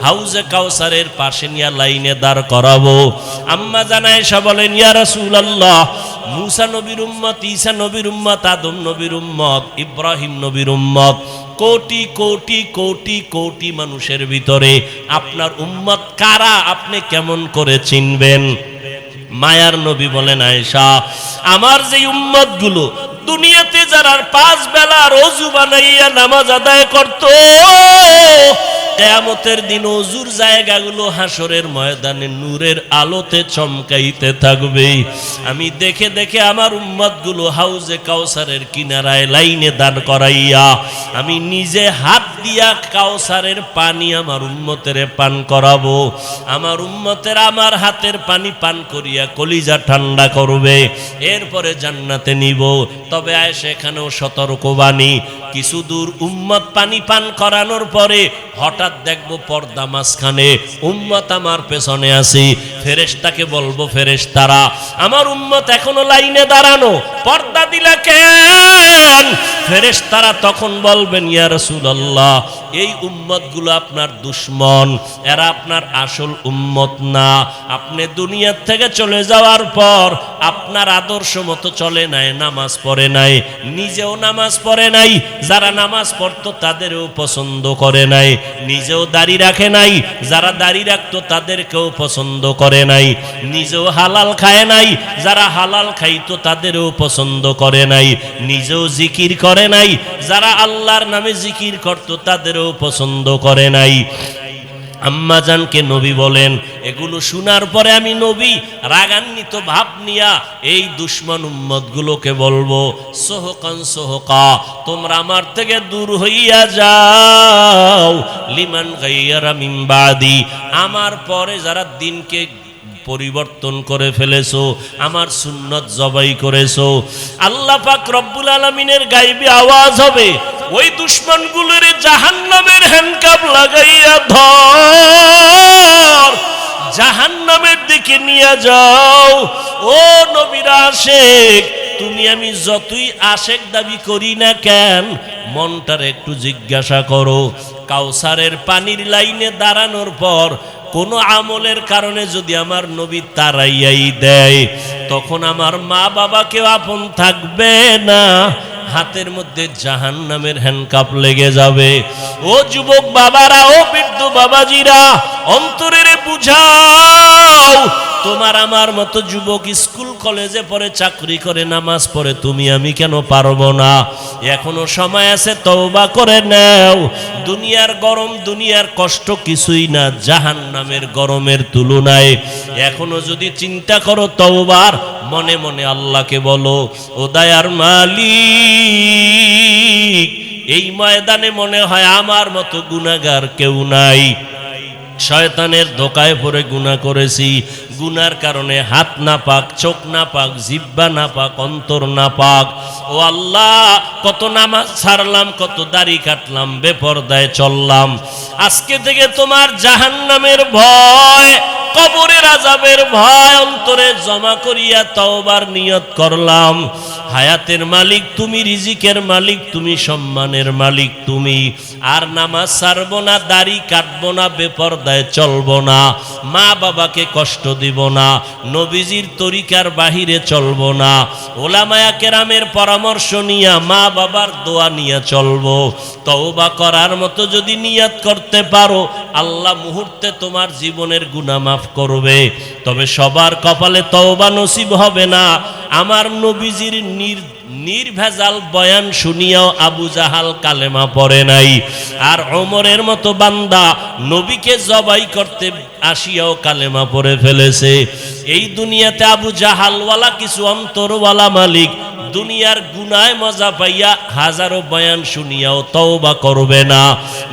হাউজে কাউসারের পাশে নিয়ে লাইনে দাঁড় করাবো। আম্মা জান আয়েশা বলেন, ইয়া রাসূলুল্লাহ, মুসা নবীর উম্মত, ঈসা নবীর উম্মত, আদম নবীর উম্মত, ইব্রাহিম নবীর উম্মত, কোটি কোটি কোটি কোটি মানুষের ভিতরে আপনার উম্মত কারা আপনি কেমন করে চিনবেন? মায়ার নবী বলেন, আয়েশা আমার যে উম্মত গুলো দুনিয়াতে যারা 5 বেলা রোজু বানাইয়া নামাজ আদায় করত, কিয়ামতের দিন ওযুর জায়গাগুলো হাসরের ময়দানে নূরের আলোতে চমকাইতে থাকবে। আমি দেখে দেখে আমার উম্মতগুলো হাউজে কাউসারের কিনারায় লাইনে দাঁড় করাইয়া আমি নিজে হাত দিয়া কাউসারের পানি আমার উম্মতের পান করাবো। আমার উম্মতের আমার হাতের পানি পান করিয়া কলিজা ঠান্ডা করবে, এরপরে জান্নাতে নিব। তবে আয়েশা এখানেও সতর্কবাণী, কিছু দূর উম্মত পানি পান করানোর পরে হঠাৎ দেখবো পর্দা মাঝখানে, উম্মত আমার পেছনে আছে। ফেরেশতাকে বলবো, ফেরেশতারা আমার উম্মত এখনো লাইনে দাঁড়ানো, পর্দা দিলা কেন? ফেরেশতারা তখন বলবেন, ইয়া রাসূলুল্লাহ এই উম্মতগুলো আপনার দুশমন, এরা আপনার আসল উম্মত না। আপনি দুনিয়া থেকে চলে যাওয়ার পর আপনার আদর্শ মতো চলে নাই, নামাজ পড়ে নাই, নিজেও নামাজ পড়ে নাই, যারা নামাজ পড়তো তাদেরও পছন্দ করে নাই, নিজেও দাড়ি রাখে নাই, যারা দাড়ি রাখতো তাদেরকেও পছন্দ করে নাই, নিজেও হালাল খায় নাই, যারা হালাল খাইতো তাদেরও পছন্দ করে নাই, নিজেও জিকির করে নাই, যারা আল্লাহর নামে জিকির করতো তাদেরও পছন্দ করে নাই। আম্মা জানকে নবী বলেন, এগুলো শোনার পরে আমি নবী রাগান্বিত ভাব নিয়া এই দুশমন উম্মত গুলোকে বলবো, সোহকান সোহকা, তোমরা আমার থেকে দূর হইয়া যাও। লিমান গাইয়ারা মিন বাদি, আমার পরে যারা দিনকে পরিবর্তন করে ফেলেছো, আমার সুন্নত জবাই করেছো, আল্লাহ পাক রব্বুল আলামিনের গায়বী আওয়াজ হবে, ওই দুশমনগুলোর জাহান্নামের হ্যান্ডকাপ লাগাইয়া ধর, জাহান্নামের দিকে নিয়ে যাও। ও নবীর আশিক, তুমি আমি যতই আশিক দাবি করি না কেন, মনটার একটু জিজ্ঞাসা করো, কাউসারের পানির লাইনে দাঁড়ানোর পর কোনো আমলের কারণে যদি আমার নবী তারাইয়াই দেয়, তখন আমার মা বাবাকেও আপন থাকবে না, হাতের মধ্যে জাহান্নামের হ্যান্ডকাপ লেগে যাবে। ও যুবক বাবারা, ও বৃদ্ধ বাবাজিরা, অন্তরের বুঝাও, তোমার আমার মতো যুবক স্কুল কলেজে পড়ে, চাকরি করে, নামাজ পড়ে, তুমি আমি কেন পারবো না? এখনো সময় আছে, তওবা করে নাও। দুনিয়ার গরম, দুনিয়ার কষ্ট কিছুই না জাহান্নামের গরমের তুলনায়। এখনো যদি চিন্তা করো তওবার মনে মনে আল্লাহকে বলো, ও দয়ার মালিক, এই ময়দানে মনে হয় আমার মতো গুনাহগার কেউ নাই। শয়তানের ধোকায় পড়ে গুনাহ করেছি, গুনার কারণে হাত নাপাক, চোখ নাপাক, জিহ্বা নাপাক, অন্তর নাপাক। ও আল্লাহ, কত নামাজ ছাড়লাম, কত দাড়ি কাটলাম, বেপরদায় চললাম। আজকে থেকে তোমার জাহান্নামের ভয়, কবরের আযাবের ভয় অন্তরে জমা করিয়া তওবার নিয়ত করলাম। হায়াতের মালিক তুমি, রিজিকের মালিক তুমি, সম্মানের মালিক তুমি। আর নামাজ ছাড়বো না, দাড়ি কাটবো না, বেপরদায় চলবো না, মা বাবাকে কষ্ট দিব না, নবীজির তরিকার বাহিরে চলবো না, ওলামায়ে কেরামের পরামর্শ নিয়া, মা বাবার দোয়া নিয়ে চলবো। তওবা করার মতো যদি নিয়ত করতে পারো, আল্লাহ মুহূর্তে তোমার জীবনের গুনাহ মাফ করবে। তবে সবার কপালে তওবা নসিব হবে না। আমার নবীজির নির্ভেজাল বয়ান শুনিয়াও আবু জাহাল কালেমা পড়ে নাই, আর ওমরের মতো বান্দা নবীকে জবাই করতে আসিয়াও কালেমা পড়ে ফেলেছে। এই দুনিয়াতে আবু জাহালওয়ালা কিছু অন্তরওয়ালা মালিক দুনিয়ার গুনায় মজা পাইয়া হাজারো বয়ান শুনিয়াও তওবা করবে না,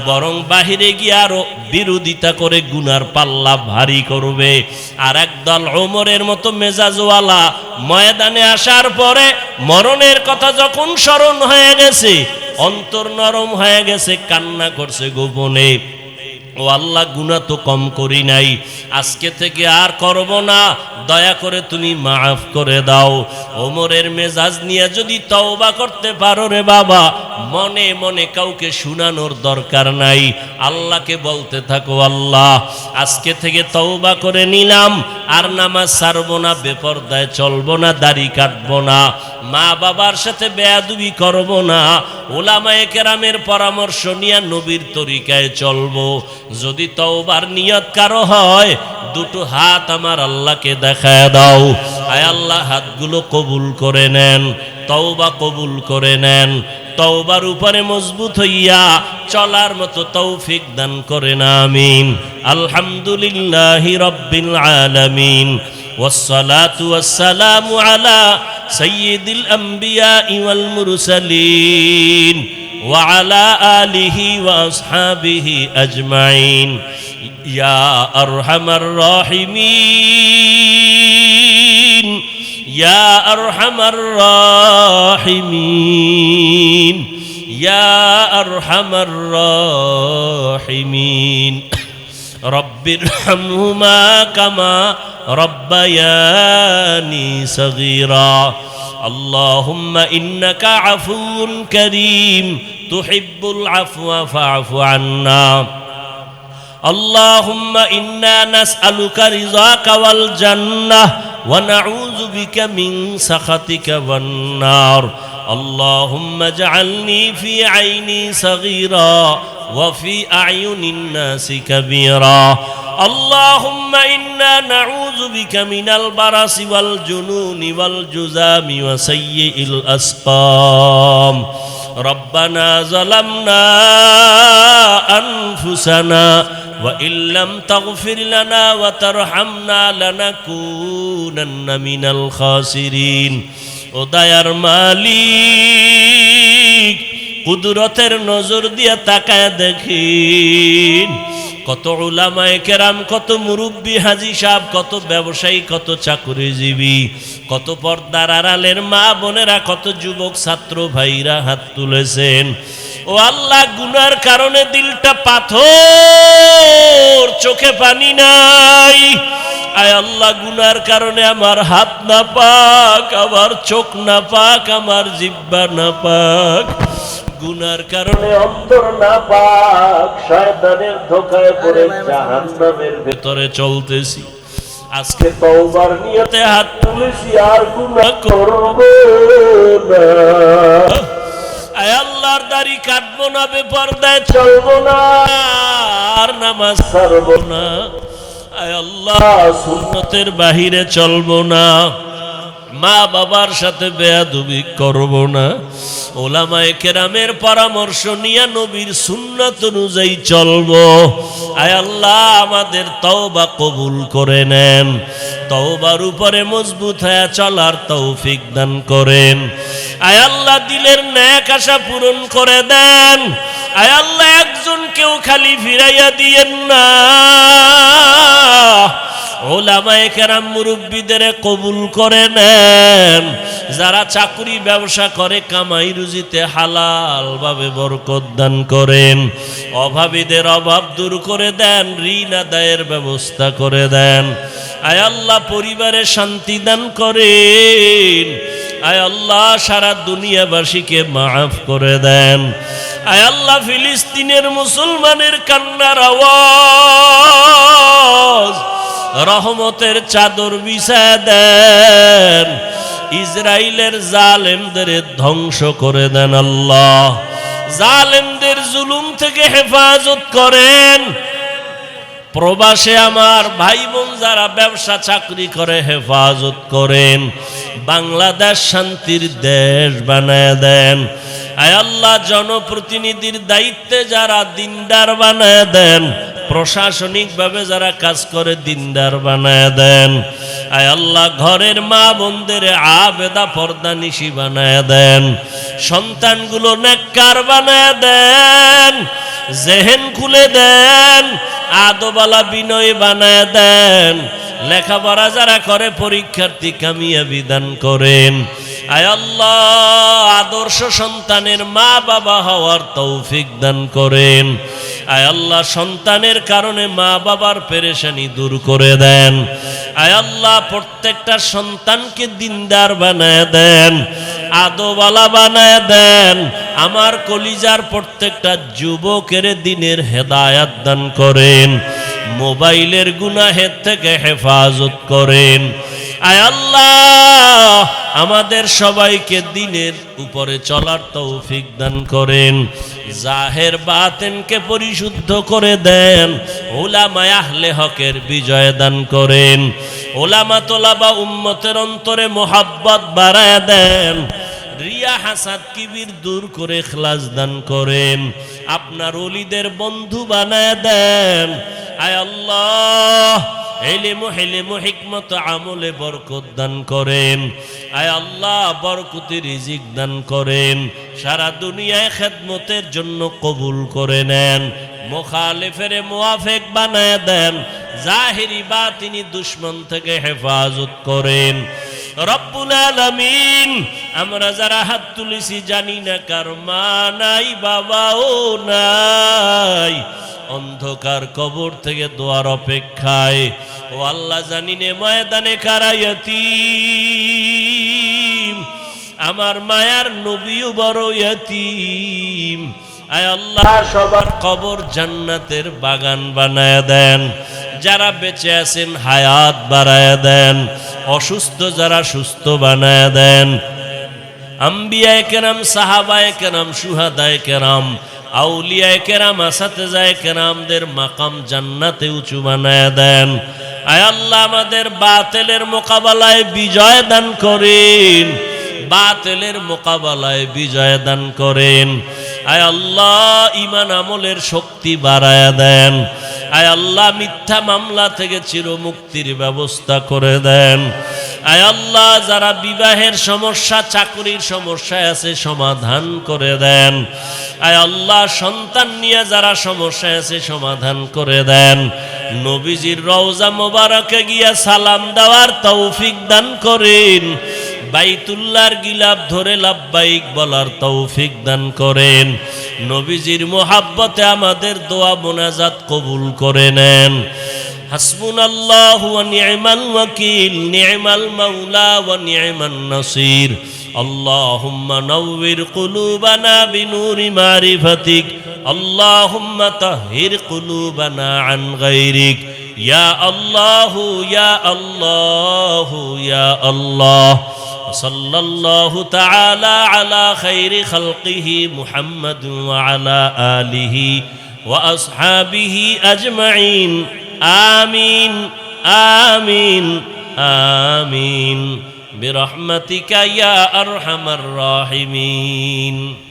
বরং বাহিরে গিয়ে আরো বিরোধিতা করে গুনার পাল্লা ভারী করবে। আর একদল ওমরের মতো মেজাজওয়ালা ময়দানে আসার পরে মরণের কথা যখন স্মরণ হয়ে গেছে, অন্তর নরম হয়ে গেছে, কান্না করছে গোপনে, ও আল্লাহ, গুনাহ তো কম করি নাই, আজকে থেকে আর করব না, দয়া করে তুমি মাফ করে দাও। ওমরের মেজাজ নিয়ে যদি তওবা করতে পারো রে বাবা, মনে মনে কাউকে শুনানোর দরকার নাই, আল্লাহকে বলতে থাকো, আল্লাহ আজকে থেকে তওবা করে নিলাম, আর নামাজ ছাড়বো না, বেপরদায় চলবো না, দাড়ি কাটবো না, মা বাবার সাথে বেয়াদবি করব না, ওলামায়ে কেরামের পরামর্শ নিয়ে নবীর তরিকায় চলবো। যদি তওবার নিয়ত কারো হয়, দুটো হাত আমার আল্লাহকে দেখায় দাও। আয় আল্লাহ, হাতগুলো কবুল করে নেন, তওবা কবুল করে নেন, তওবার উপরে মজবুত হইয়া চলার মতো তৌফিক দান করেন, আমিন। আলহামদুলিল্লাহি রাব্বিল আলামিন, والصلاة والسلام على سيد الأنبياء والمرسلين وعلى آله وأصحابه أجمعين يا أرحم الراحمين يا أرحم الراحمين يا أرحم الراحمين رب ارحمهما كما ربياني صغيرا اللهم إنك عفو كريم تحب العفو فاعف عنا اللهم إنا نسألك رضاك والجنة ونعوذ بك من سخطك والنار اللهم اجعلني في عيني صغيرا وفي أعين الناس كبيرا اللهم إنا نعوذ بك من البرص والجنون والجذام وسيء الأسقام ربنا ظلمنا أنفسنا وإن لم تغفر لنا وترحمنا لنكونن من الخاسرين ও দয়ার মালিক, কুদরতের নজর দিয়ে তাকায় দেখিন, কত উলামায়ে কেরাম, কত মুরব্বী হাজী সাহেব, কত ব্যবসায়ী, কত চাকরিজীবী, কত পর্দার আড়ালের মা বোনেরা, কত যুবক ছাত্র ভাইরা হাত তুলেছেন। ও আল্লাহ, গুনার কারণে দিলটা পাথর, চোখে পানি নাই। আয় আল্লাহ, গুনার কারণে আমার হাত না পাক, আমার চোখ না পাক, আমার জিহ্বা না পাক, গুনার কারণে অন্তর না পাক, শয়তানের ধোঁকায় পড়ে জাহান্নামের ভেতরে চলতেছি। আজকে তওবার নিয়তে হাত তুলেছি, আর গুনাহ করব না। আয় আল্লাহর দাড়ি কাটবো না, বেপরদায় চলবো না, আর নামাজ ছাড়বো না। আয় আল্লাহ, সুন্নতের বাহিরে চলবো না, মা বাবার সাথে বেয়াদবি করব না, ওলামায়ে কেরামের পরামর্শ নিয়ে নবীর সুন্নাত অনুযায়ী চলব। আয় আল্লাহ আমাদের তওবা কবুল করে নেন, তওবার উপরে মজবুত হয়ে চলার তৌফিক দান করেন। আয় আল্লাহ দিলের নেক আশা পূরণ করে দেন। আয় আল্লাহ একজন কেউ খালি ফিরাইয়া দিয়েন না। ওলামায়ে কেরাম মুরব্বীদের কবুল করে নেন। যারা চাকরি ব্যবসা করে কামাই রুজিতে হালাল ভাবে বরকত দান করেন। অভাবীদের অভাব দূর করে দেন, ঋণ আদায়ের ব্যবস্থা করে দেন। আয় আল্লাহ পরিবারে শান্তি দান করেন। আয় আল্লাহ সারা দুনিয়াবাসীকে মাফ করে দেন। আয় আল্লাহ ফিলিস্তিনের মুসলমানের কান্নার আওয়াজ রহমতের চাদর বিছায়া দেন। ইসরায়েলের জালেমদের ধ্বংস করে দেন আল্লাহ। জালেমদের জুলুম থেকে হেফাজত করেন। প্রবাসে আমার ভাই বোন যারা ব্যবসা চাকরি করে হেফাজত করেন। বাংলাদেশ শান্তির দেশ বানায় দেন। আয় আল্লাহ জনপ্রতিনিধির দায়িত্বে যারা দিনদার বানায় দেন, প্রশাসনিকভাবে যারা কাজ করে দিনদার বানায় দেন। আয় আল্লাহ ঘরের মা বোনদের আবেদা পর্দা নিশি বানায় দেন। সন্তানগুলো নেককার বানায় দেন। জেহেন খুলে দেন, আদবালা বিনয় বানায় দেন। লেখাপড়া যারা করে পরীক্ষার্থী কামিয়াবি দান করেন। আয় আল্লাহ আদর্শ সন্তানের মা বাবা হওয়ার তৌফিক দান করেন। আয় আল্লাহ সন্তানের কারণে মা বাবার পেরেশানি দূর করে দেন। আয় আল্লাহ প্রত্যেকটা সন্তানকে দিনদার বানায় দেন, আদওয়ালা বানায় দেন। আমার কলিজার প্রত্যেকটা যুবকের দিনের হেদায়াত দান করেন। মোবাইলের গুনাহের থেকে হেফাজত করেন। আয় আল্লাহ আমাদের সবাইকে দিনের উপরে চলার তৌফিক দান করেন। জাহের বাতেনকে পরিশুদ্ধ করে দেন। উলামায়ে আহলে হকের বিজয় দান করেন। উলামা তোলাবা উম্মতের অন্তরে মোহাব্বত বাড়ায় দেন। রিয়া হাসাদ কিবির দূর করে ইখলাস দান করেন। আপনার ওলিদের বন্ধু বানায় দেন। আয় আল্লাহ ইলম হিলম হিকমত আমলে বরকত দান করেন। আয় আল্লাহ বরকতি রিজিক দান করেন। সারা দুনিয়ায় খেদমতের জন্য কবুল করে নেন। মুখালিফের মুওয়াফিক বানায় দেন। জাহিরি বাতিনি দুশমন থেকে হেফাজত করেন। রব্বুল আলামিন আমরা যারা হাত তুলেছি জানি না কার মা নাই বাবাও নাই, অন্ধকার কবর থেকে দোয়ার অপেক্ষায়। ও আল্লাহ জানি নে ময়দানে কারা ইয়াতীম, আমার মায়ার নবীও বড় ইয়াতীম। আয় আল্লাহ সবার কবর জান্নাতের বাগান বানায় দেন। যারা বেঁচে আছেন হায়াত বাড়ায় দেন। অসুস্থ যারা সুস্থ বানায় দেন। আম্বিয়ায়ে কেরাম, সাহাবায়ে কেরাম, শুহাদায়ে কেরাম, আউলিয়ায়ে কেরাম, আসাতেজায়ে কেরামদের মাকাম জান্নাতে উঁচু বানায় দেন। আয় আল্লাহ আমাদের বাতিলের মোকাবেলায় বিজয় দান করেন। বাতিলের মোকাবেলায় বিজয় দান করেন। আয় আল্লাহ ঈমান আমলের শক্তি বাড়ায় দেন। আয় আল্লাহ মিথ্যা মামলা থেকে চিরমুক্তির ব্যবস্থা করে দেন। আয় আল্লাহ যারা বিবাহের সমস্যা, চাকরির সমস্যায় আছে সমাধান করে দেন। আয় আল্লাহ সন্তান নিয়ে যারা সমস্যায় আছে সমাধান করে দেন। নবীজির রওজা মোবারকে গিয়া সালাম দেওয়ার তৌফিক দান করেন। বাইতুল্লাহর গিলাফ ধরে লাব্বাইক বলার তৌফিক দান করেন। নবীজির মোহাব্বতে আমাদের দোয়া মোনাজাত কবুল করে নেন। হাসবুনাল্লাহু ওয়া নি'মাল ওয়াকিল, নি'মাল মাওলা ওয়া নি'মান নাসির। আল্লাহুম্মা নাওয়ির কুলুবানা বিনুরি মারিফাতিক, আল্লাহুম্মা তাহহির কুলুবানা আন গায়রিক। ইয়া আল্লাহু ইয়া আল্লাহু ইয়া আল্লাহ। সাল্লাল্লাহু তাআলা আলা খাইরি খালকিহি মুহাম্মাদ ওয়া আলা আলিহি ওয়া আসহাবিহি আজমাইন। আমিন আমিন আমিন। বিরহমাতিকা ইয়া আরহামার রাহিমিন।